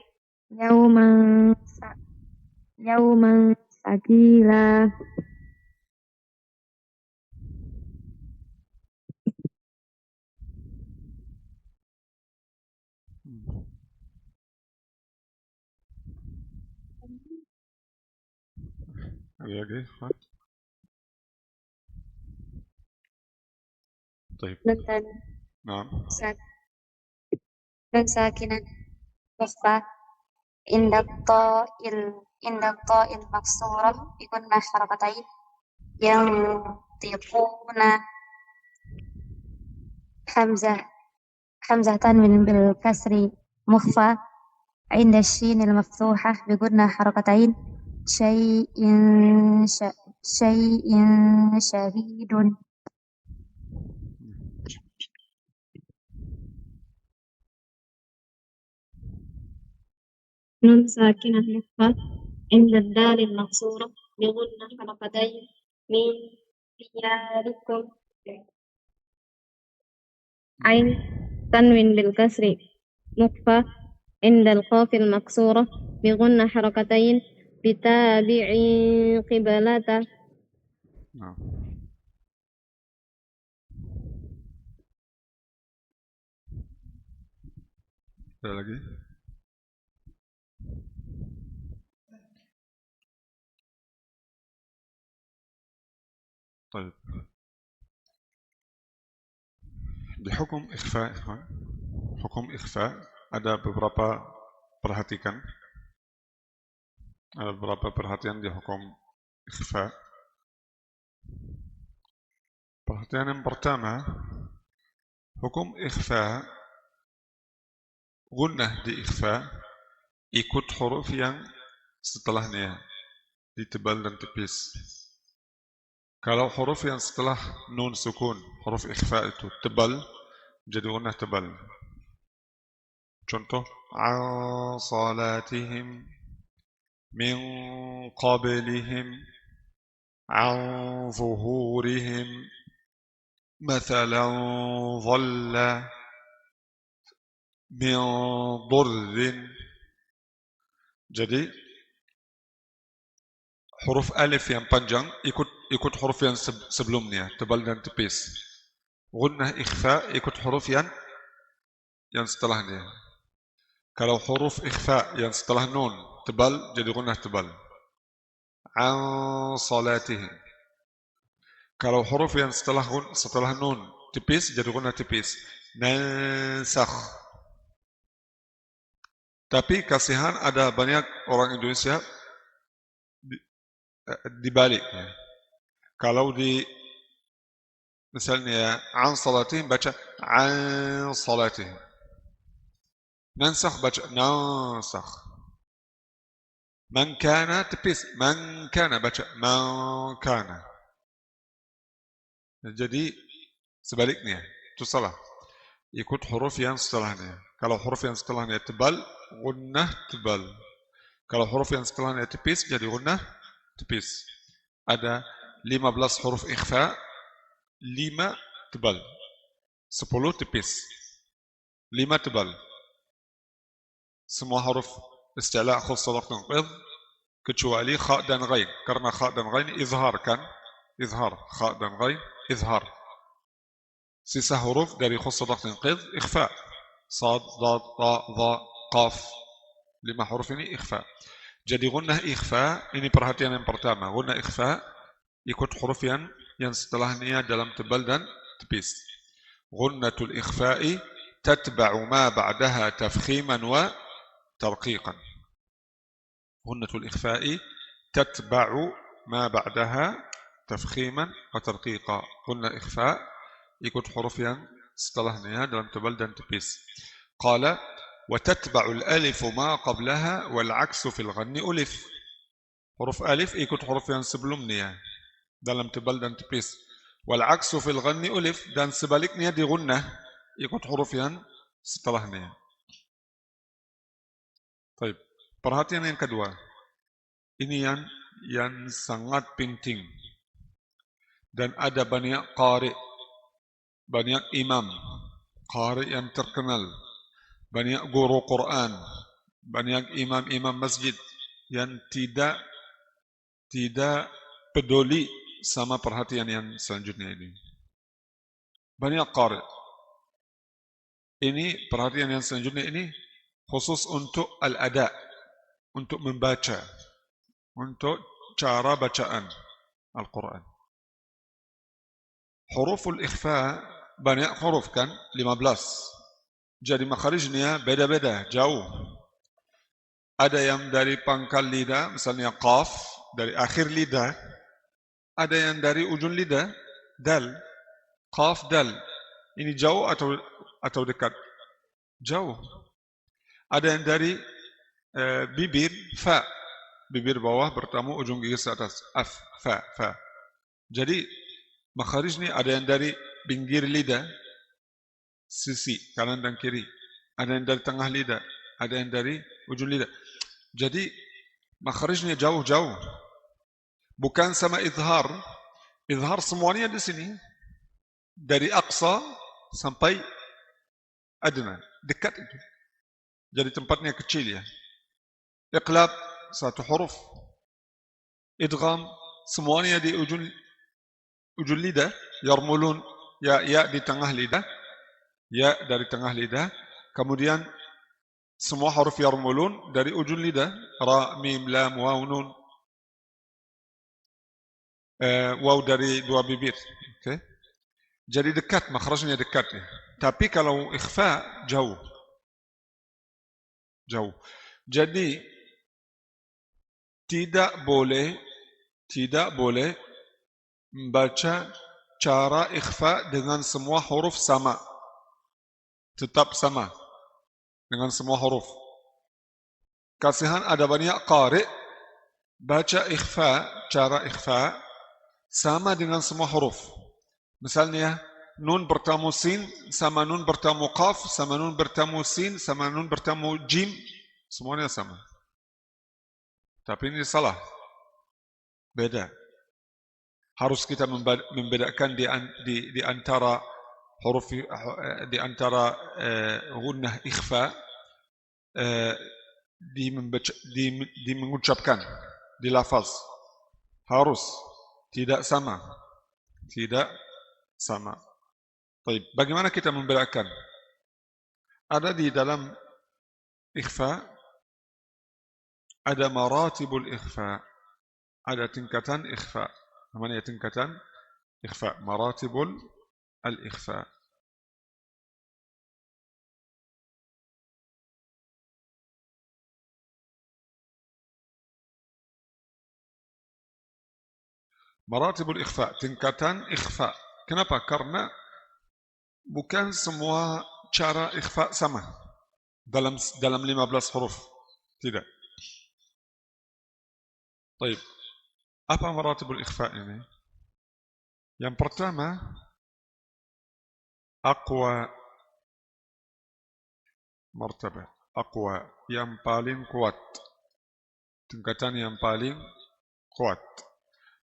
يوما ثقيلا Ada lagi? طيب. نعم. نون ساكنة مخفى عند الطاء المكسورة بغنى حركتين ينطقون حمزة تنوين بالكسر مخفى عند الشين المفتوحة بغنى حركتين شيء شهيد نون ساكنة مخفى عند الدال المكسورة بغنى حركتين من دياركم عين تنوين بالكسر مخفى عند القاف المكسورة بغنى حركتين بتابع قبلة. Nah. Ada lagi? طيب. Di hukum ikhfa, ada beberapa perhatian di hukum ikhfa. Perhatian yang pertama, hukum ikhfa, gunnah di ikhfa ikut huruf yang setelahnya, ditebal dan tipis. Kalau huruf yang setelah nun sukun, huruf ikhfa itu tebal, jadi gunnah tebal. Contoh, an salatihim, min qablihim, an zuhurihim, mathalan dhalla, min durrin. Jadi huruf alif yang panjang ikut huruf yang sebelumnya, tebal dan tipis. Gunnah ikhfa ikut huruf yang setelahnya. Kalau huruf ikhfa yang setelah nun tebal, jadi gunnah tebal. An salatihim. Kalau huruf yang setelah nun tipis, jadi gunnah tipis. Nansakh. Tapi kasihan ada banyak orang Indonesia dibalik. Kalau di misalnya an salatihim baca an salatihim, nansakh baca nansakh, man kana tipis, man kana baca man kana. Jadi sebaliknya itu salah, ikut huruf yang setelahnya. Kalau huruf yang setelahnya tebal, gunnah tebal. Kalau huruf yang setelahnya tipis, jadi gunnah tipis. Ada 15 huruf ikhfa, 5 tebal, 10 tipis, 5 tebal. Semua huruf isti'la khusus tanqidh kecuali kha dan ghain, karena kha dan ghain izhar kan, izhar, kha dan ghain izhar. Sisa huruf dari khusus tanqidh ikhfa, sad, dad, ta, dha, qaf. 5 huruf ini ikhfa. Jadi gunnah ikhfa, ini perhatian yang pertama. Gunnah ikhfa ikut huruf yang setelahnya dalam tebal dan tipis. Gunnatul ikhfa'i tatba'u ma ba'daha tafkhiman wa tarqiqan. Gunnatul ikhfa'i tatba'u ma ba'daha tafkhiman wa tarqiqa. Gunnah ikhfa ikut huruf yang setelahnya dalam tebal dan tipis. Qala وتتبع الألف ما قبلها والعكس في الغن ألف. Huruf alif ikut huruf yang sebelumnya dalam tebal dan tipis. والعكس في الغن ألف, dan sebaliknya di gunnah ikut huruf yang setelahnya. Baik. Perhatian yang kedua. Ini yang sangat penting. Dan ada banyak qari, banyak imam qari yang terkenal, banyak guru Quran, banyak imam-imam masjid yang tidak peduli sama perhatian yang selanjutnya ini. Banyak qari. Ini perhatian yang selanjutnya ini khusus untuk al-ada, untuk membaca, untuk cara bacaan Al-Quran. Huruful ikhfa banyak huruf kan, 15. Jadi makharijnya beda-beda, jauh. Ada yang dari pangkal lidah, misalnya qaf, dari akhir lidah. Ada yang dari ujung lidah, dal. Qaf, dal. Ini jauh atau dekat? Jauh. Ada yang dari bibir, fa. Bibir bawah bertemu ujung gigi atas, af, fa, fa. Jadi makharijnya ada yang dari pinggir lidah, sisi kanan dan kiri, ada yang dari tengah lidah, ada yang dari ujung lidah. Jadi Makhrajnya jauh-jauh. Bukan sama izhar. Izhar semuanya di sini. Dari aqsa sampai adna, dekat itu. Jadi tempatnya kecil ya. Iqlab satu huruf. Idgham semuanya di ujung lidah. Yarmulun ya di tengah lidah. Ya dari tengah lidah. Kemudian semua huruf yarmulun dari ujung lidah. Ra, mim, lam, waw, nun. Waw dari dua bibir. Okay. Jadi dekat, makhrajnya dekat ya. Tapi kalau ikhfa jauh. Jauh. Jadi tidak boleh membaca cara ikhfa dengan semua huruf sama. Tetap sama dengan semua huruf. Kasihan ada banyak qari baca ikhfa, cara ikhfa sama dengan semua huruf. Misalnya nun bertemu sin sama nun bertemu qaf sama nun bertemu sin sama nun bertemu jim, semuanya sama. Tapi ini salah. Beda. Harus kita membedakan di antara huruf, di antara gunnah ikhfa di mengucapkan, di lafaz. Harus tidak sama. Tidak sama. Baik, bagaimana kita membedakan? Ada di dalam ikhfa, ada maratibul ikhfa, ada tingkatan ikhfa. Namanya tingkatan ikhfa, maratibul al-ikhfa. Maratibul ikhfa, tingkatan ikhfa. Kenapa? Karena bukan semua cara ikhfa sama dalam 15 huruf. Tidak. Baik. Apa maratibul ikhfa ini? Yang pertama, aqwa martabah. Aqwa, yang paling kuat. Tingkatan yang paling kuat.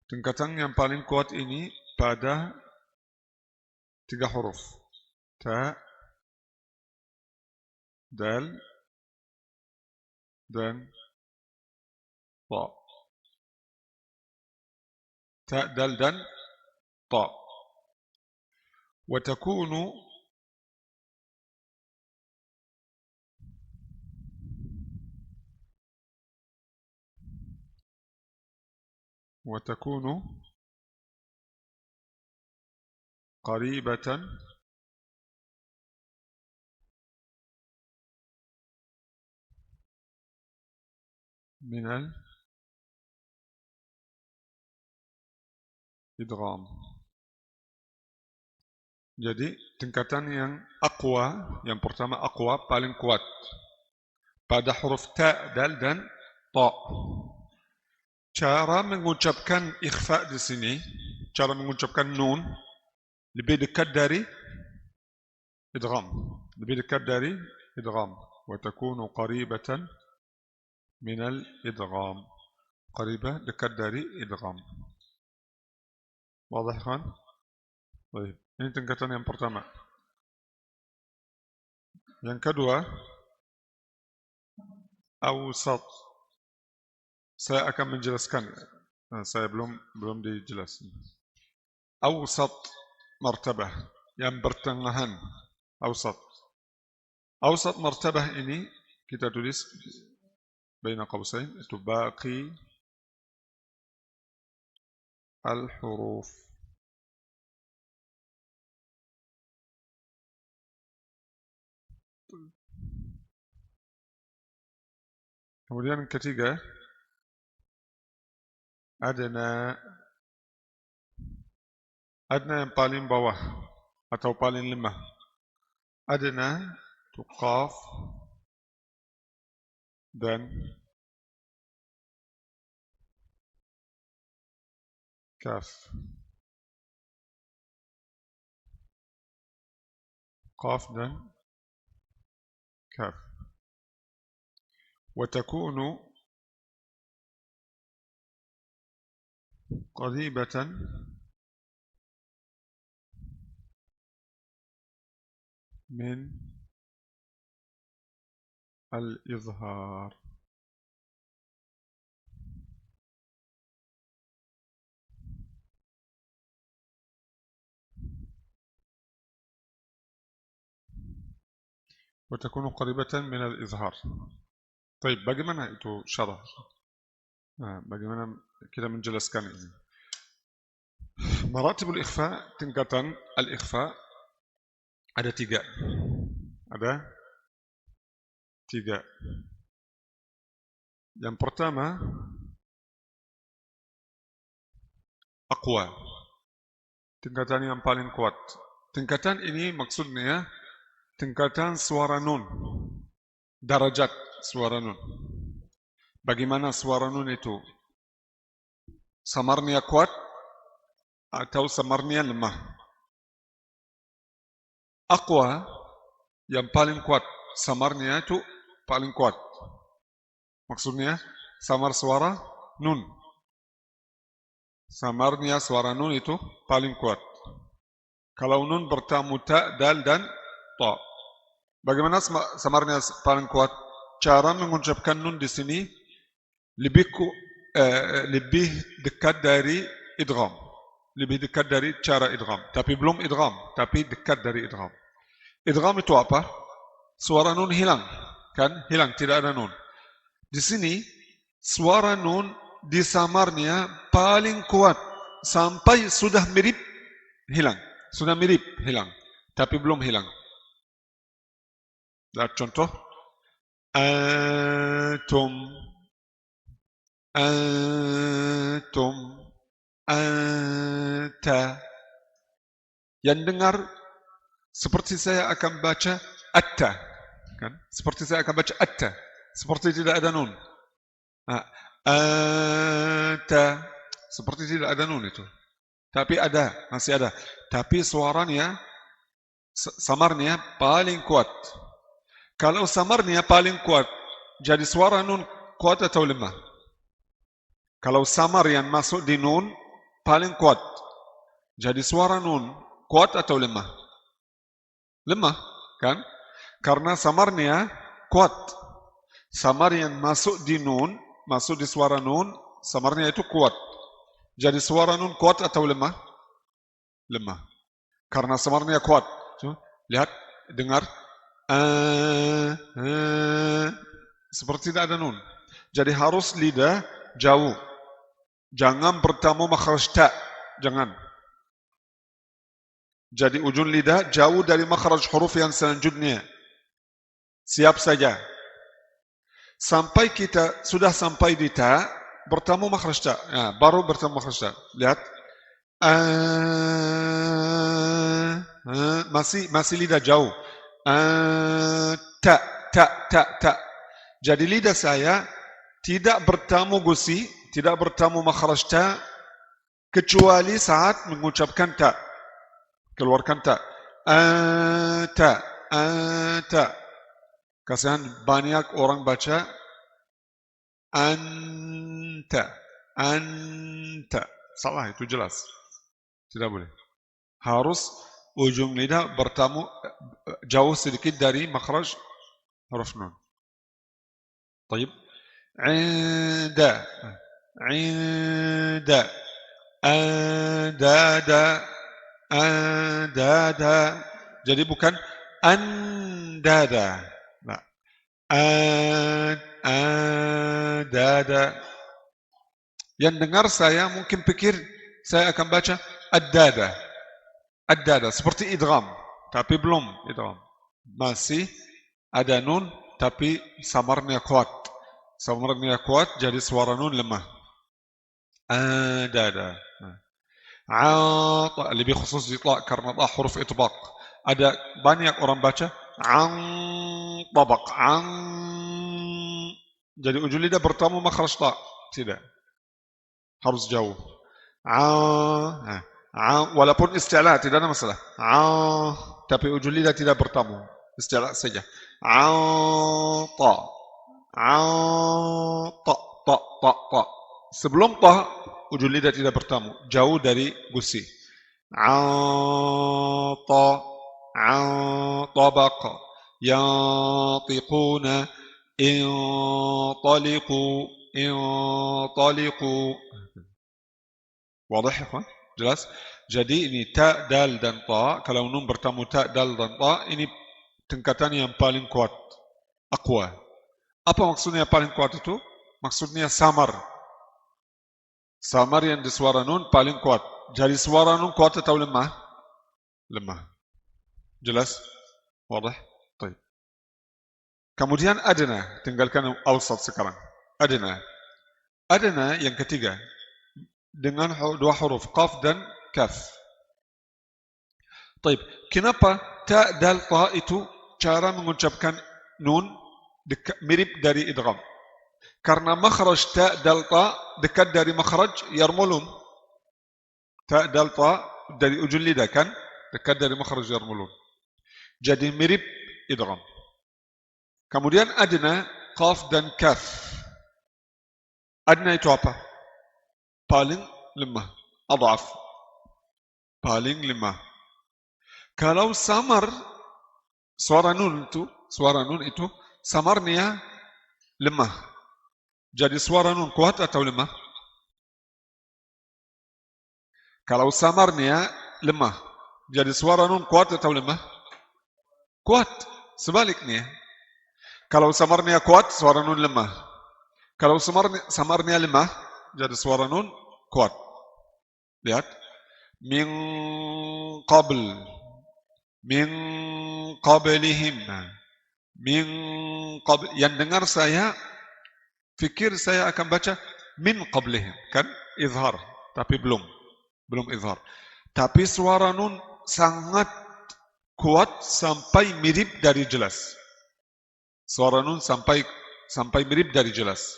Tingkatan yang paling kuat ini pada 3 huruf. Ta, dal, dan ta. Ta, dal, dan ta. وتكون قريبة من الإدغام. Jadi tingkatan yang aqwa, yang pertama aqwa paling kuat pada huruf ta, dal, dan ta. Cara mengucapkan ikhfa di sini, cara mengucapkan nun lebih dekat dari idgham, lebih dekat dari idgham. Wa takunu qaribatan min al-idgham. Qaribah, dekat dari idgham. Wadah kan? Baik. Ini tingkatan yang pertama. Yang kedua, awsat. Saya akan menjelaskan. Saya belum dijelaskan. Awsat martabah, yang pertengahan. Awsat. Awsat martabah ini kita tulis baina qausain, itu baqi al-huruf. Kemudian ketiga, adna yang paling bawah atau paling lemah. Adna itu qaf dan kaf. Qaf dan kaf. وتكون qaribatan min al-izhar. وتكون قريبة من الإظهار. طيب bagaimana itu syarah? Nah, bagaimana kita menjelaskan ini? Maratibul ikhfa, tingkatan al-ikhfa ada tiga. Ada tiga. Yang pertama aqwa, tingkatan yang paling kuat. Tingkatan ini maksudnya tingkatan suara nun, darajat suara nun. Bagaimana suara nun itu? Samarnya kuat atau samarnya lemah? Aqwa yang paling kuat, samarnya itu paling kuat. Maksudnya samar suara nun. Samarnya suara nun itu paling kuat. Kalau nun bertemu ta, dal dan ta. Bagaimana samarnya paling kuat? Cara mengucapkan nun di sini lebih dekat dari idgham. Lebih dekat dari cara idgham. Tapi belum idgham, tapi dekat dari idgham. Idgham itu apa? Suara nun hilang, kan? Hilang, tidak ada nun. Di sini suara nun di samarnya paling kuat sampai sudah mirip hilang. Sudah mirip hilang, tapi belum hilang. Lihat contoh. Antum, antum, anta. Yang dengar seperti saya akan baca atta, kan? Seperti saya akan baca atta, seperti tidak ada nun. Anta, seperti tidak ada nun itu. Tapi ada, masih ada. Tapi suaranya, samarnya paling kuat. Kalau samarnya paling kuat, jadi suara nun kuat atau lemah? Kalau samar yang masuk di nun paling kuat, jadi suara nun kuat atau lemah? Lemah, kan? Karena samarnya kuat. Samar yang masuk di nun, masuk di suara nun, samarnya itu kuat. Jadi suara nun kuat atau lemah? Lemah. Karena samarnya kuat. Lihat, dengar. Seperti tidak ada nun. Jadi harus lidah jauh. Jangan bertemu makhraj ta. Jangan. Jadi ujung lidah jauh dari makhraj huruf yang selanjutnya. Siap saja. Sampai kita sudah sampai di ta, bertemu makhraj ta. Nah, baru bertemu makhraj ta. Lihat. Masih lidah jauh. Ta. Jadi lidah saya tidak bertemu gusi, tidak bertemu makhraj ta, kecuali saat mengucapkan ta. Keluarkan ta. Ta. Kasihan banyak orang baca anta. Salah, itu jelas. Tidak boleh. Harus ujung lidah bertemu jauh sedikit dari makhraj huruf nun. Baik. Inda. Andada. Jadi bukan andada. Nah. Andada. Yang dengar saya mungkin pikir saya akan baca addada. Addada, seperti idgham, tapi belum idgham. Masih ada nun, tapi samarnya kuat. Samarnya kuat, jadi suara nun lemah. Addada. Lebih khusus itlaq karena huruf itbaq. Ada banyak orang baca tabaq. Jadi ujung lidah bertemu makhraj ta. Tidak. Harus jauh. Walaupun isti'la tidak ada masalah. Tapi ujung lidah tidak bertemu. Isti'la saja. Ta. Sebelum ta ujung lidah tidak bertemu, jauh dari gusi. Tabaqa yantiquna intaliqu. Wadah ya, jelas? Jadi ini ta, dal dan ta, kalau nun bertemu ta, dal dan ta, ini tingkatan yang paling kuat, aqwa. Apa maksudnya paling kuat itu? Maksudnya samar. Samar yang di suara nun paling kuat. Jadi suara nun kuat atau lemah? Lemah. Jelas? Wadah? Baik. Kemudian adna, tinggalkan awsat sekarang. Adna. Adna yang ketiga dengan dua huruf qaf dan kaf. Baik, kenapa ta dal ta itu cara mengucapkan nun mirip dari idgham? Karena makhraj ta dal ta dekat dari makhraj yarmulun. Ta dal ta dari ujung lidah kan dekat dari makhraj yarmulun. Jadi mirip idgham. Kemudian adna qaf dan kaf. Adna itu apa? Paling lemah, adhaf. Paling lemah. Kalau samar suara nun itu samarnya lemah. Jadi suara nun kuat atau lemah? Kalau samarnya lemah, jadi suara nun kuat atau lemah? Kuat. Sebaliknya, kalau samarnya kuat, suara nun lemah. Kalau samarnya lemah, jadi suara nun kuat. Lihat. Min qabl. Min qablihim. Min qabl. Yang dengar saya, fikir saya akan baca min qablihim. Kan? Izhar. Tapi belum izhar. Tapi suara nun sangat kuat sampai mirip dari jelas. Suara nun sampai mirip dari jelas.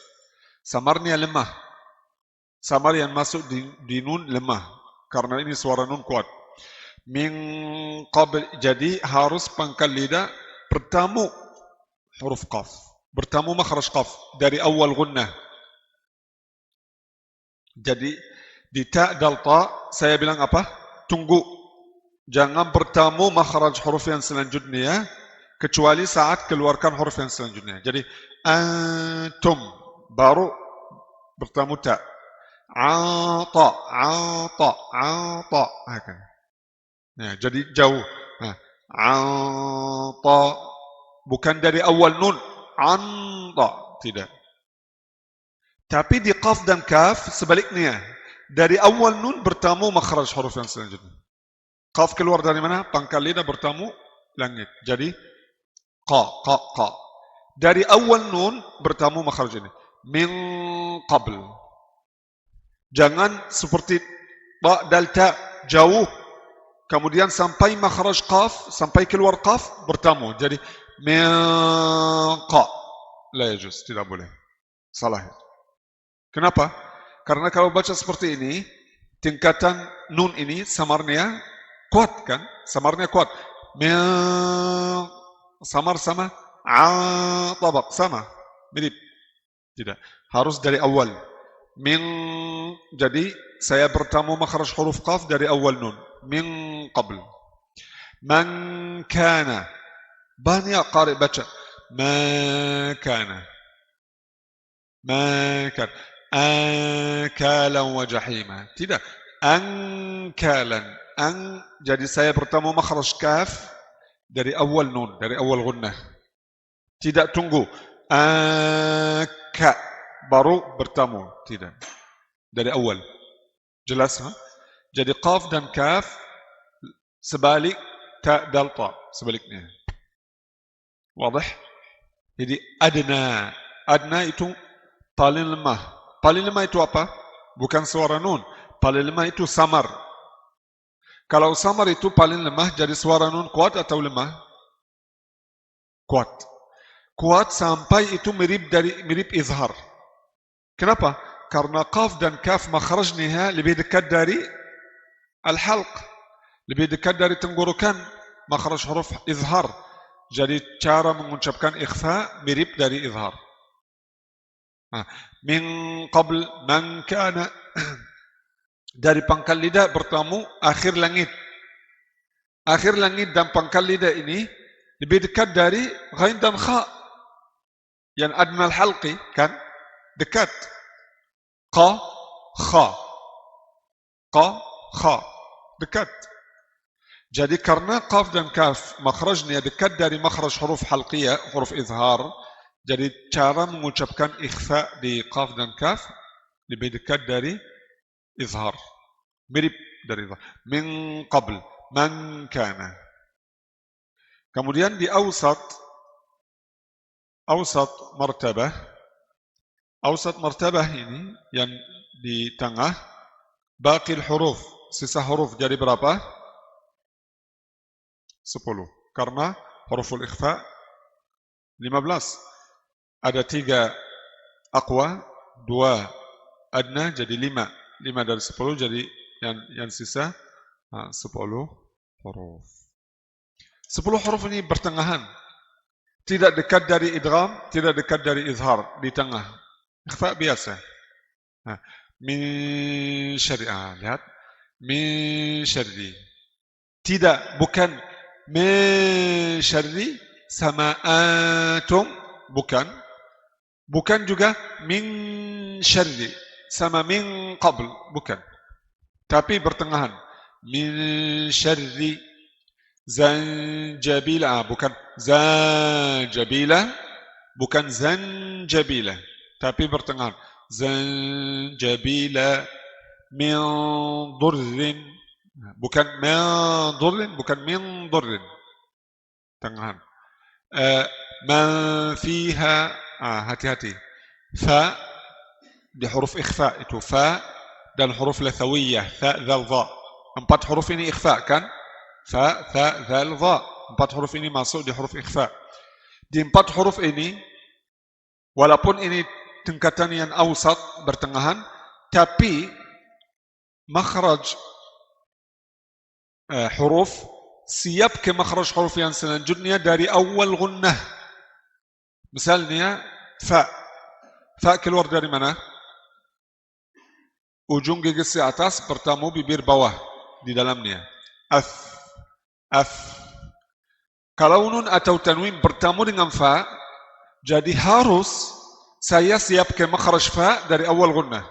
Samarnya lemah. Samar yang masuk di nun lemah. Karena ini suara nun kuat. Min qabl. Jadi harus pangkal lidah bertemu huruf qaf. Bertemu makhraj qaf dari awal gunnah. Jadi di ta dal ta saya bilang apa? Tunggu. Jangan bertemu makhraj huruf yang selanjutnya kecuali saat keluarkan huruf yang selanjutnya. Jadi antum baru bertemu ta. Ata. Nah, jadi jauh. Ata bukan dari awal nun. Anta tidak. Tapi di qaf dan kaf sebaliknya. Dari awal nun bertemu makhraj huruf yang selanjutnya. Qaf keluar dari mana? Pangkal lidah bertemu langit. Jadi qa. Dari awal nun bertemu makhraj ini. Min qabl. Jangan seperti ta dal ta jauh. Kemudian sampai makhraj qaf, sampai keluar qaf bertemu. Jadi min qa. La yajuz, tidak boleh. Salah. Kenapa? Karena kalau baca seperti ini, tingkatan nun ini samarnya kuat kan? Samarnya kuat. Samar sama tabaq sama. Mirip. Tidak. Harus dari awal. Jadi saya bertemu makhraj huruf qaf dari awal nun. Min qabl. Man kana. Banyak qari baca. Ma kana. Akalan wa jahima. Tidak. Ankalan. Jadi saya bertemu makhraj kaf dari awal nun, dari awal gunnah. Tidak tunggu. Aka baru bertemu. Tidak. Dari awal. Jelas? Ha? Jadi qaf dan kaf sebalik ta dal ta. Sebaliknya. Wadah? Jadi adna. Adna itu paling lemah. Paling lemah itu apa? Bukan suara nun. Paling lemah itu samar. Kalau samar itu paling lemah, jadi suara nun kuat atau lemah? Kuat. Kuat sampai itu mirip izhar. Kenapa? Karena qaf dan kaf makhrajnya lebih dekat dari al-halq. Lebih dekat dari tenggorokan makhraj huruf izhar. Jadi cara mengucapkan ikhfa mirip dari izhar. Min qabl man kana Dari pangkal lidah bertemu akhir langit. Akhir langit dan pangkal lidah ini lebih dekat dari ghain dan kha. Yang adnal halqi kan dekat. Qa, kha. Qa, kha. Dekat. Jadi karena qaf dan kaf makhrajnya dekat dari makhraj huruf halqiyah, huruf izhar, jadi cara mengucapkan ikhfa di qaf dan kaf lebih dekat dari izhar. Mirip dari izhar. Min qabl, man kana. Kemudian di awsat martabah ini yang di tengah, baqil huruf, sisa huruf jadi berapa? 10. Karena huruful ikhfa 15. Ada 3 aqwa, 2 adna, jadi 5. 5 dari 10 jadi yang sisa 10 huruf. 10 huruf ini bertengahan. Tidak dekat dari idgham, tidak dekat dari izhar, di tengah. Ikhfa biasa. Min syar'i. Lihat. Min syar'i. Tidak, bukan min syarri sama antum, bukan juga min syarri sama min qabl, bukan, tapi bertengahan. Min syarri zanjabila, bukan zanjabila, bukan zanjabila, tapi bertengahan. Zanjabila min durrin, bukan min durrin, bukan min durrin, tengahan. Man fiha, hati-hati. Fa di huruf ikhfa itu fa dan huruf lathawiyah, fa, dhal, dha. 4 huruf ini ikhfa kan? Fa, tha, dhal, dha. 4 huruf ini masuk di huruf ikhfa. Di 4 huruf ini, walaupun ini tingkatan yang awsat, bertengahan, tapi makhraj huruf siap ke makhraj huruf yang selanjutnya dari awal gunnah. Misalnya fa. Fa keluar dari mana? Ujung gigi si atas bertemu bibir bawah di dalamnya. Af. Kalau nun atau tanwin bertemu dengan fa, jadi harus saya siap ke makhraj fa dari awal gunnah.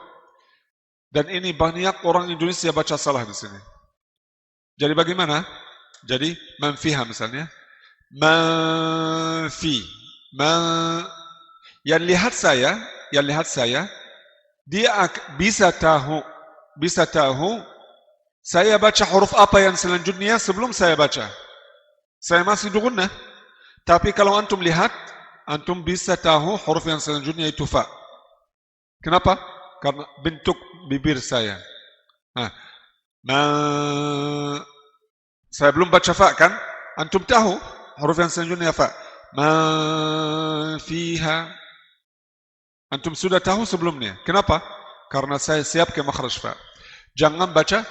Dan ini banyak orang Indonesia baca salah di sini. Jadi bagaimana? Jadi man fiha misalnya. Man fi. Yang lihat saya, dia bisa tahu saya baca huruf apa yang selanjutnya sebelum saya baca. Saya masih di gunnah. Tapi kalau antum lihat, antum bisa tahu huruf yang selanjutnya itu fa. Kenapa? Karena bentuk bibir saya. Saya belum baca fa kan? Antum tahu huruf yang selanjutnya fa. Ma fiha. Antum sudah tahu sebelumnya. Kenapa? Karena saya siap ke makhraj fa. Jangan baca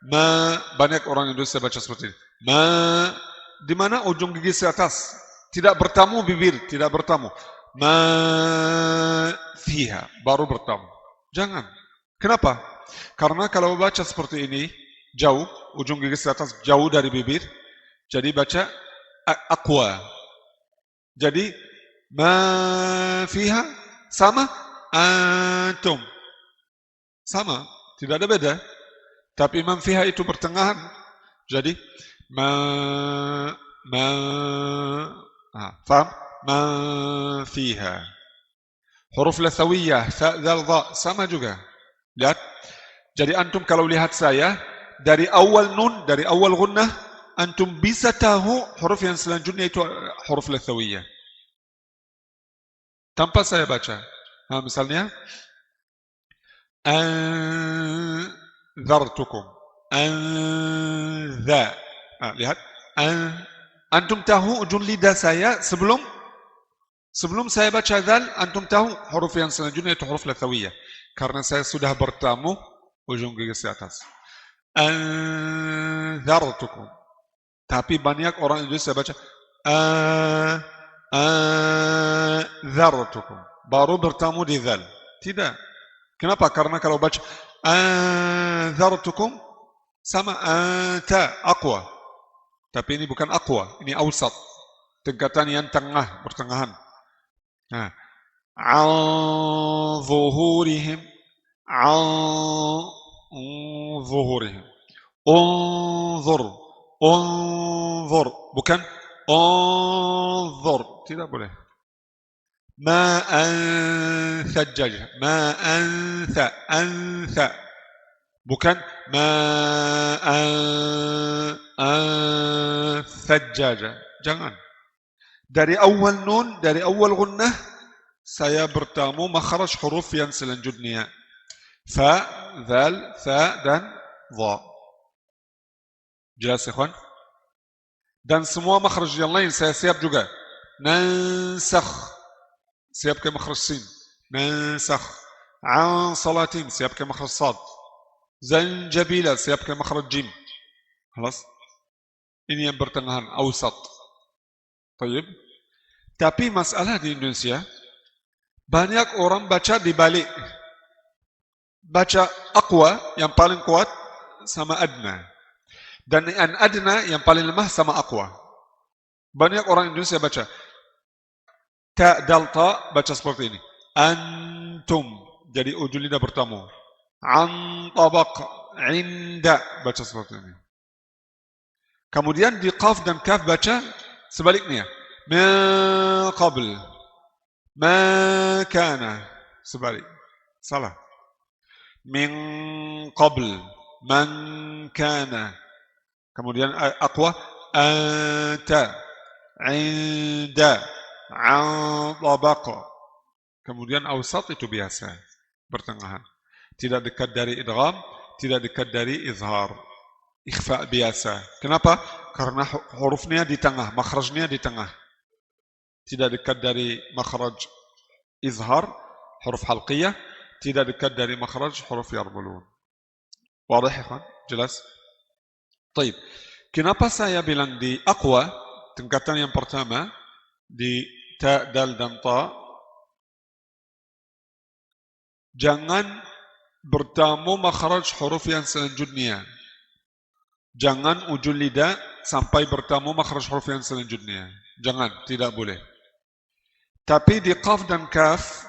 ma, banyak orang Indonesia baca seperti ini. Ma, di mana ujung gigi di atas? Tidak bertemu bibir, tidak bertemu. Ma fiha, baru bertemu. Jangan. Kenapa? Karena kalau baca seperti ini, jauh, ujung gigi di atas jauh dari bibir, jadi baca aqwa. Jadi ma fiha sama antum. Sama, tidak ada beda. Tapi man fiha itu pertengahan. Jadi faham? Ma fiha. Huruf lathawiyah, fa, dhal, dha, sama juga. Lihat. Jadi antum kalau lihat saya dari awal nun, dari awal gunnah, antum bisa tahu huruf yang selanjutnya itu huruf lathawiyah. Tanpa saya baca. Misalnya anzartukum. Anza. Lihat. Antum tahu ujung lidah saya sebelum saya baca dzal, antum tahu huruf yang selanjutnya itu huruf lathawiyah. Karena saya sudah bertemu ujung gigi di atas. Anzartukum. Tapi banyak orang Indonesia baca anzartukum. Baru bertemu di dzal. Tidak. Kenapa? Karena kalau baca Anzartukum sama anta, aqwa. Tapi ini bukan aqwa, ini awsat. Tingkatan yang tengah, pertengahan. Nah, an zuhurihim, an zuhurihim. Unzur, unzur, bukan unzur, tidak boleh. Ma ansajjaj, ma ansa, bukan ma ansajjaj, jangan. Dari awal nun, dari awal gunnah, saya bertamu makhraj huruf yang selanjutnya. Fa, dhal, tha, dan dha. Jelas, ikhwan? Dan semua makhraj yang lain saya siap juga. Nansakh, siap ke makhraj sin. Nansakh. An salatim, siap ke makhraj sad. Zanjabila, siap ke makhraj jim. Halas? Ini yang pertengahan, awsat. Tayyib. Tapi masalah di Indonesia, banyak orang baca dibalik. Baca aqwa yang paling kuat sama adna. Dan yang adna yang paling lemah sama aqwa. Banyak orang Indonesia baca ta dal ta, baca seperti ini. Antum, jadi ujung lidah bertemu. An tabaq, inda, baca seperti ini. Kemudian di qaf dan kaf baca sebaliknya. Min qabl, ma kana, sebalik. Salah. Min qabl, man kana. Kemudian aqwa, anta, inda, an tabaq. Kemudian awsat itu biasa, pertengahan. Tidak dekat dari idgham, tidak dekat dari izhar. Ikhfa biasa. Kenapa? Karena hurufnya di tengah, makhrajnya di tengah. Tidak dekat dari makhraj izhar, huruf halqiyah, tidak dekat dari makhraj huruf yarbulun. Wadah, ikhwan? Jelas? Taib. Kenapa saya bilang di aqwa, tingkatan yang pertama, di ta, dal, dan ta, jangan bertamu makhraj huruf yang selanjutnya. Jangan ujung lidah sampai bertamu makhraj huruf yang selanjutnya. Jangan, tidak boleh. Tapi di qaf dan kaf,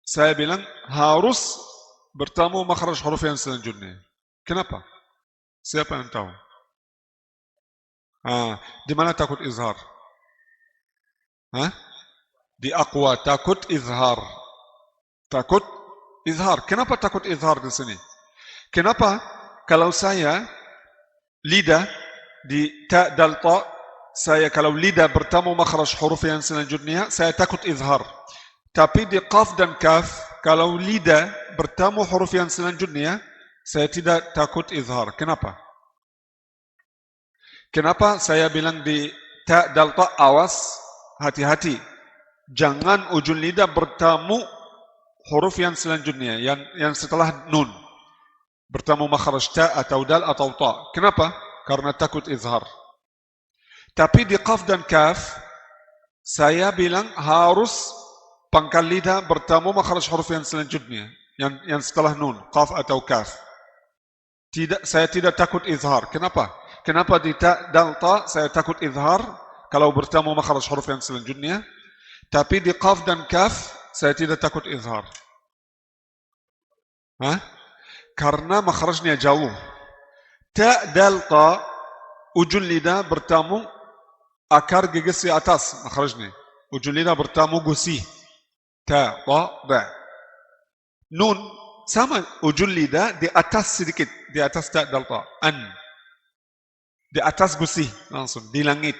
saya bilang harus bertamu makhraj huruf yang selanjutnya. Kenapa? Siapa yang tahu? Di mana takut izhar? Di aqwa takut izhar. Takut izhar. Kenapa takut izhar di sini? Kenapa kalau saya lidah di ta dal ta, saya kalau lidah bertemu makhraj huruf yang selanjutnya, saya takut izhar. Tapi di qaf dan kaf, kalau lidah bertemu huruf yang selanjutnya, saya tidak takut izhar. Kenapa? Kenapa saya bilang di ta dal ta, awas, hati-hati. Jangan ujung lidah bertemu huruf yang selanjutnya, yang setelah nun. Bertemu makhraj ta atau dal atau ta. Kenapa? Karena takut izhar. Tapi di qaf dan kaf, saya bilang harus pangkal lidah bertemu makhraj huruf yang selanjutnya, yang setelah nun, qaf atau kaf. Saya tidak takut izhar. Kenapa? Kenapa di ta dal ta saya takut izhar kalau bertemu makhraj huruf yang selanjutnya, tapi di qaf dan kaf saya tidak takut izhar. Karena makhrajnya jauh. Ta dal ta, ujung lidah bertemu akar gigi di atas makhrajnya. Ujung lidah bertemu gusi. Ta, ta, da. Nun sama ujung lidah di atas sedikit, di atas ta dal ta. An. Di atas gusi langsung di langit.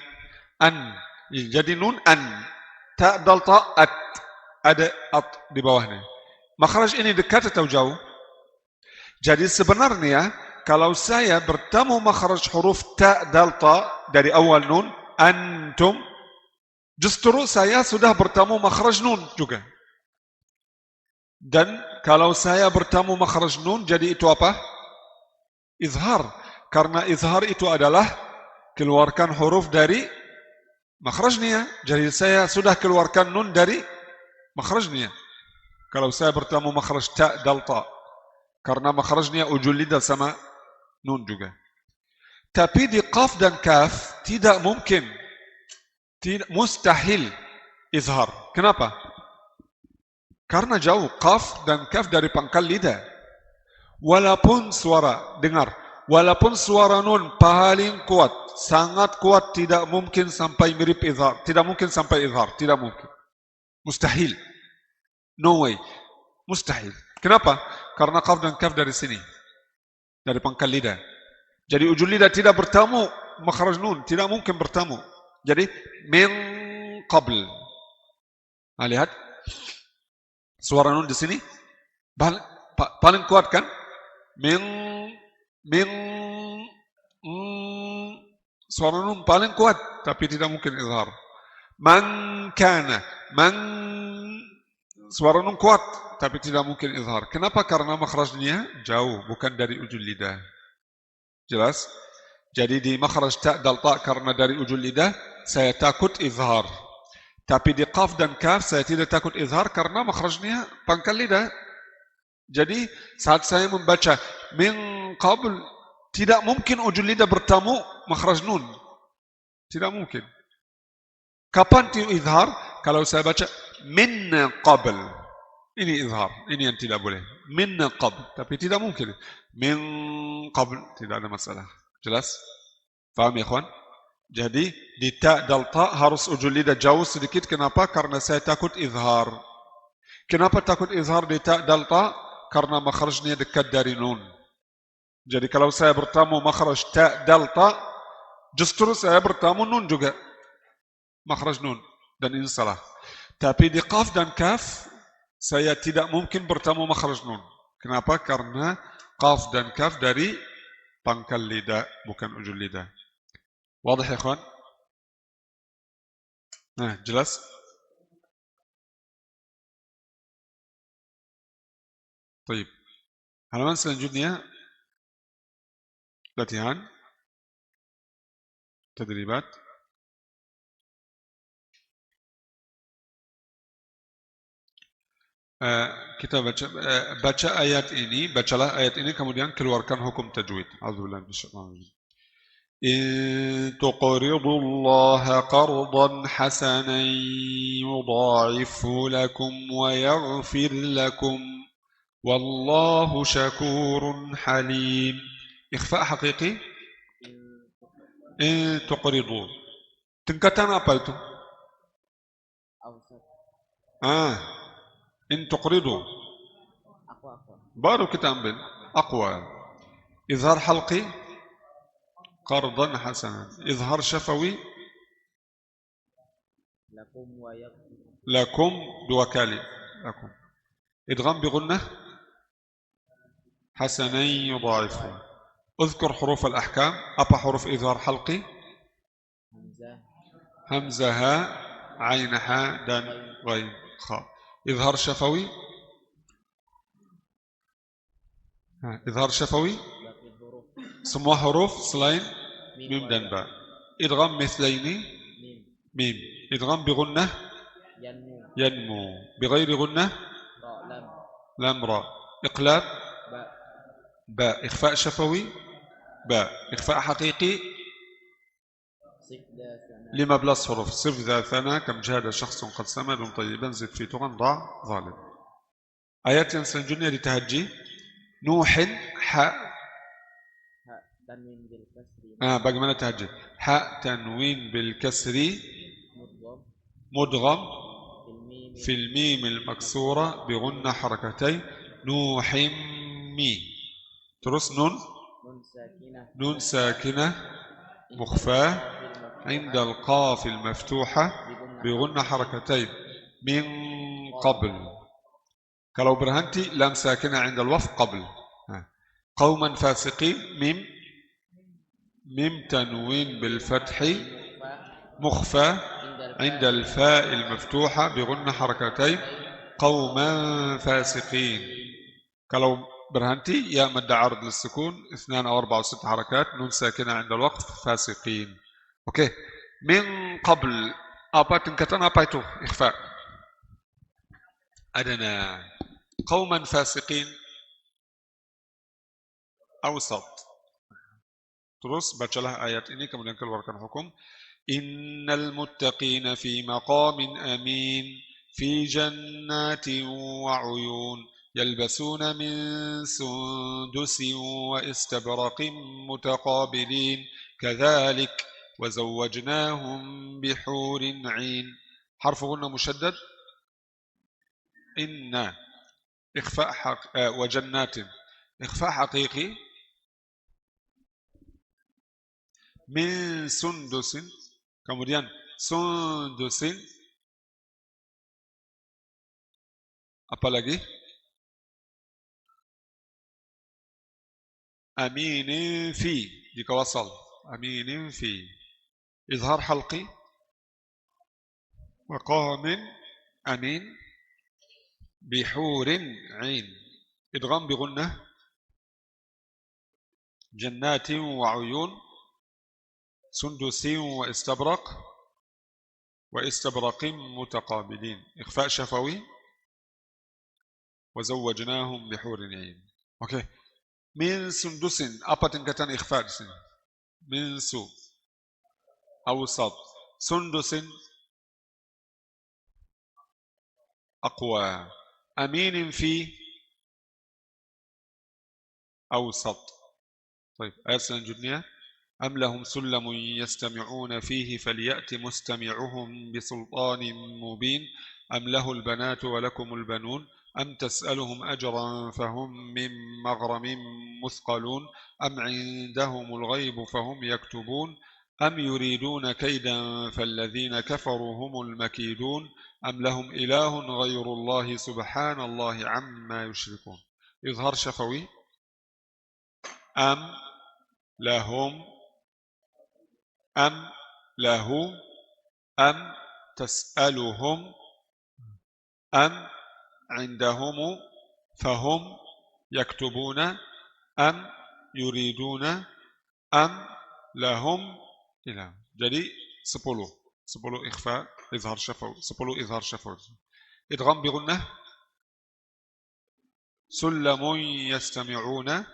An. Jadi nun an. Ta dal ta at. Ada at di bawahnya. Makhraj ini dekat atau jauh? Jadi sebenarnya kalau saya bertemu makhraj huruf ta dal ta dari awal nun, antum, justru saya sudah bertemu makhraj nun juga. Dan kalau saya bertemu makhraj nun, jadi itu apa? Izhar. Karena izhar itu adalah keluarkan huruf dari makhrajnya. Jadi saya sudah keluarkan nun dari makhrajnya. Kalau saya bertemu makhraj ta dal ta. Karena makhrajnya ujul lidah sama nun juga. Tapi di qaf dan kaf tidak mungkin, mustahil izhar. Kenapa? Karena jauh qaf dan kaf dari pangkal lidah. Walaupun suara, dengar, walaupun suara nun paling kuat, sangat kuat, tidak mungkin sampai mirip izhar, tidak mungkin sampai izhar, tidak mungkin. Mustahil. No way. Mustahil. Kenapa? Karena qaf dan kaf dari sini, dari pangkal lidah. Jadi ujung lidah tidak bertemu makhraj nun, tidak mungkin bertemu. Jadi min qabl. Nah, lihat suara nun di sini paling kuat kan? Min suara nun paling kuat, tapi tidak mungkin izhar. Man kana, man suara nun kuat, tapi tidak mungkin izhar. Kenapa? Karena makhrajnya jauh, bukan dari ujung lidah. Jelas? Jadi di makhraj ta dal ta karena dari ujung lidah, saya takut izhar. Tapi di qaf dan kaf saya tidak takut izhar karena makhrajnya pangkal lidah. Jadi saat saya membaca min qabl, tidak mungkin ujung lidah bertemu makhraj nun. Tidak mungkin. Kapan izhar? Kalau saya baca min qabl. Ini izhar, ini yang tidak boleh. Min qabl, tapi tidak mungkin. Min qabl, tidak ada masalah. Jelas? Faham ya kawan? Jadi di ta dal ta harus ujung lidah jauh sedikit. Kenapa? Karena saya takut izhar. Kenapa takut izhar di ta dal ta? Karena makhrajnya dekat dari nun. Jadi kalau saya bertemu makhraj ta dal ta, justru saya bertemu nun juga. Makhraj nun, dan ini salah. Tapi di qaf dan kaf saya tidak mungkin bertemu makhraj nun. Kenapa? Karena qaf dan kaf dari pangkal lidah, bukan ujung lidah. Wadah ya kawan? Nah, jelas? Baik. Halaman selanjutnya latihan tadribat. Kita baca ayat ini, bacalah ayat ini, kemudian keluarkan hukum tajwid. A'udzubillahi minasyaitonir rajim. In tuqridullaha qardan hasanan yudha'ifhu lakum wa yaghfir lakum wallahu syakurun halim. Ikhfa haqiqi. In tuqridu. Tingkatan apa itu? In tuqridu. Baru kita ambil aqwa. Izhar halqi qardan hasanan. Izhar syafawi lakum dua kali. Lakum. Idgham bi gunnah hasanan yudha'ifu. اذكر حروف الأحكام. apa huruf izhar halqi? همزة ها عين حاء dan غين خاء. إظهار شفوي. إظهار شفوي semua huruf selain mim dan ba. Idgham mithlaini mim. Idgham bi gunnah yanmu. Bi ghairi gunnah lam ra. Iqlab ba. Ikhfa شفوي ba. Ikhfa حقيقي 15 حروف. صف ذا ثنا كم جاد شخص قد سمد طيبا زد في تغن ضع ظالم. آيات selanjutnya di tahajji. Nuhin ha. Bagaimana tahajji? Ha tanwin bil kasri mudgham fil mim al maksura bi gunna harakatay. Nuhimmi. Terus nun sakinah mukhfa عند القاف المفتوحة بغنى حركتين من قبل. kalau berhenti lam sakinah عند الوقف قبل. قوما فاسقين ميم تنوين بالفتح مخفى عند الفاء المفتوحة بغنى حركتين قوما فاسقين. kalau berhenti يا مد عرض للسكون 2 أو 4 أو 6 حركات. نون ساكنة عند الوقف فاسقين. Oke, min qabl. Apa tingkatan apa itu? Ikhfa. Adana. Qauman fasiqin. awsat. Terus bacalah ayat ini kemudian keluarkan hukum. Innal muttaqina fi maqamin amin fi jannatin wa uyun yalbasuna min sundusin wa istabraqin mutaqabilin kadhalik wa zawwajnahum bihurin 'ain. Harfu gunna mushaddad. Inna ikhfa wa jannatin ikhfa haqiqi min sundusin, kemudian sundusin, apalagi aminin fi, jika wasal aminin fi, izhar halqi maqamin amin bihurin 'ain, idgham bi gunnah jannatin wa 'uyun سندس واستبرق واستبرق متقابلين إخفاء شفوي وزوجناهم بحور عين. Oke. Min sundusin, apa tingkatan ikhfa di sini? Min su awsat. Sundusin aqwa. Aminin fi awsat. طيب ayat selanjutnya. أم لهم سلم يستمعون فيه فليأت مستمعهم بسلطان مبين أم له البنات ولكم البنون أم تسألهم أجرا فهم من مغرم مثقلون أم عندهم الغيب فهم يكتبون أم يريدون كيدا فالذين كفروا هم المكيدون أم لهم إله غير الله سبحان الله عما يشركون. إظهار شفوي. أم لهم أم له أم تسألهم أم عندهم فهم يكتبون أم يريدون أم لهم إلى. Jadi 10 ikhfa izhar syafawi, 10 izhar syafawi. Idgham bi gunnah sullamun yastami'una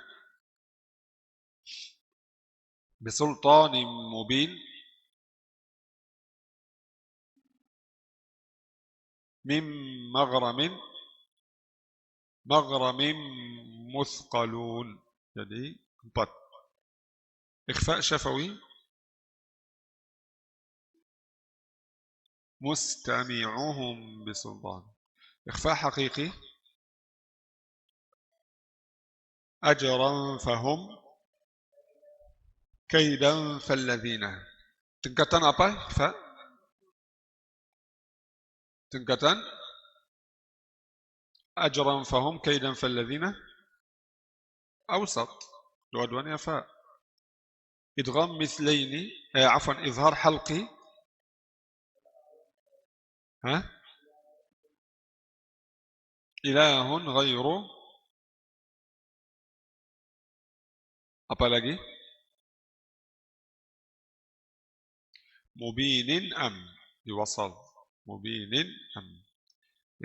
بسلطان مبين من مغرم مثقلون. Jadi 4. Ikhfa syafawi mustami'uhum bisultan. Ikhfa haqiqi ajran fahum kaidan falladzina. Tingkatan apa? Fa? Tingkatan ajran fahum kaidan falladzina awsat. Dua-duanya fa. Idgham mithlaini, afwan, izhar halqi. Ha? Ilahun ghairu. Apa lagi? مبين أم يوصل مبين أم.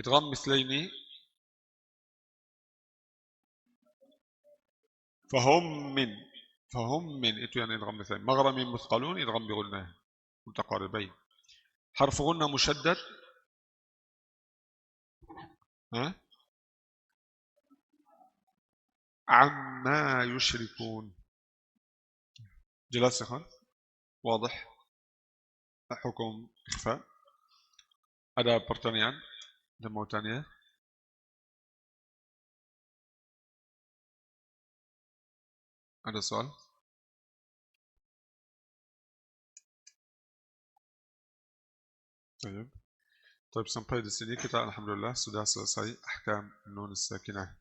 إدغام مثلين فهم من إتو يعني إدغام مثلين. مغرم مثقلون إدغام بغناه متقاربين. حرف غنة مشدد. ها؟ عما يشركون. جلاس يا خان واضح. Hukum ikhfa. Ada pertanyaan? Ada mau tanya? Ada soal? Baik, sampai di sini kita alhamdulillah sudah selesai ahkam nun sakinah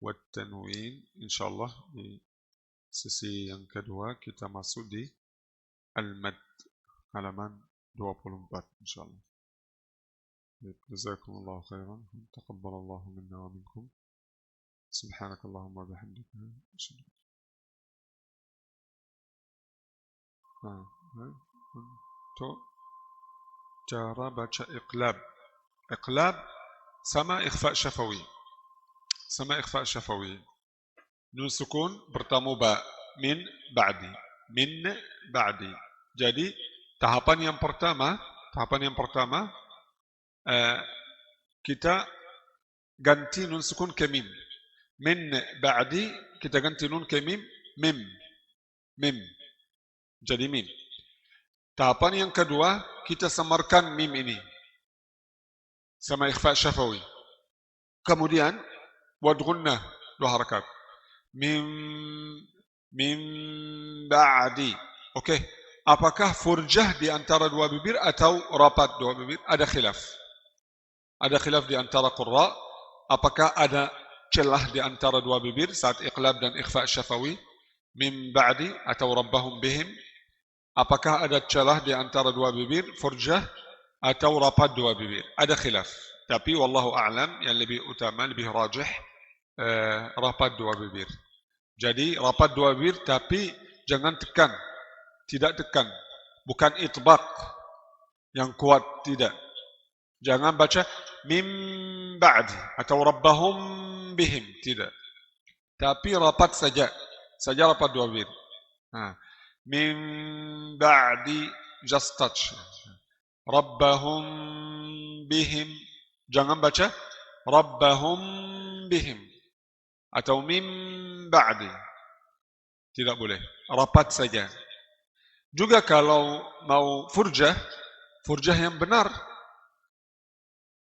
wa tanwin. Insyaallah di sesi yang kedua kita masuk di al-mad. halaman 24 insyaallah. Jazakumullahu khairan. Taqabbalallahu minna wa minkum. Subhanakallahumma bihamdika. Cara baca iqlab. Iqlab sama ikhfa syafawi. Nun sukun bertemu ba. Min ba'di. Min ba'di. Jadi tahapan yang pertama kita ganti nun sukun ke mim. Min ba'di kita ganti nun ke mim. Mim. Jadi mim. Tahapan yang kedua kita samarkan mim ini sama ikhfa syafawi. Kemudian wad gunnah 2 harakat. Mim ba'di. Oke. Apakah furjah di antara 2 bibir atau rapat 2 bibir? Ada khilaf. Ada khilaf di antara qurra. Apakah ada celah di antara 2 bibir saat iqlab dan ikhfa syafawi? Mim ba'di atau rabbahum bihim. Apakah ada celah di antara 2 bibir furjah atau rapat 2 bibir? Ada khilaf. Tapi wallahu a'lam yang lebih utama, lebih rajih rapat 2 bibir. Jadi rapat 2 bibir tapi jangan tekan. Tidak tekan. Bukan itbaq yang kuat, tidak. Jangan baca mim ba'di atau rabbahum bihim, tidak. Tapi rapat saja. Saja rapat 2 bibir. Mim ba'di just touch. Rabbahum bihim. Jangan baca rabbahum bihim atau mim ba'di. Tidak boleh. Rapat saja. Juga kalau mau furjah yang benar.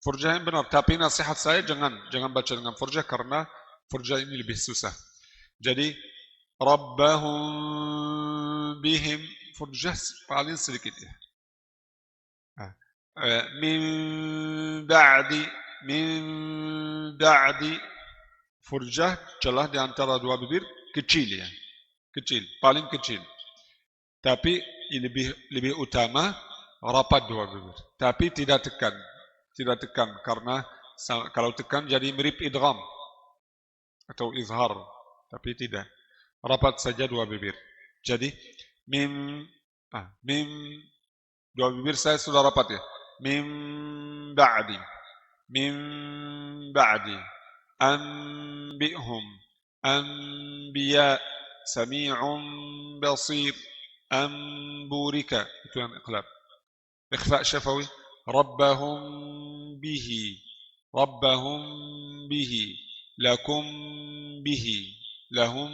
Furjah yang benar. Tapi nasihat saya jangan baca dengan furjah karena furjah ini lebih susah. Jadi rabbahum bihim furjah paling sedikit ya. Min ba'di furjah celah di antara 2 bibir kecil ya. Kecil, paling kecil. Tapi lebih utama rapat 2 bibir. Tapi tidak tekan. Tidak tekan karena kalau tekan jadi mirip idgham atau izhar. Tapi tidak. Rapat saja 2 bibir. Jadi mim 2 bibir saya sudah rapat ya. Mim ba'di. Anbi'hum. Anbiya. Sami'un basir. Amburika. Itu yang iqlab. Ikhfa syafawi. Rabbahum bihi. Lakum bihi. Lahum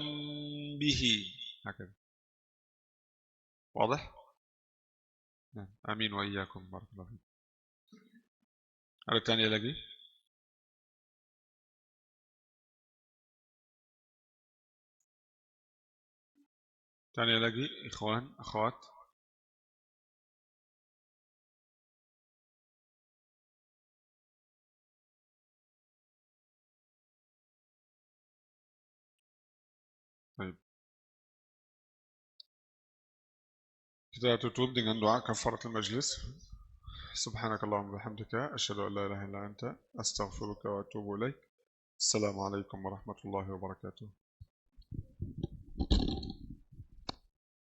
bihi. Hakad. Wadah? Amin wa iyyakum. Barakallahu fiik. Ada tanya lagi? Tanya lagi, ikhwan, akhwat. Baik. Kita tutup dengan doa kafaratul majlis. Subhanakallahumma wa bihamdika asyhadu an la ilaha illa anta astaghfiruka wa atubu ilaik. Assalamualaikum warahmatullahi wabarakatuh.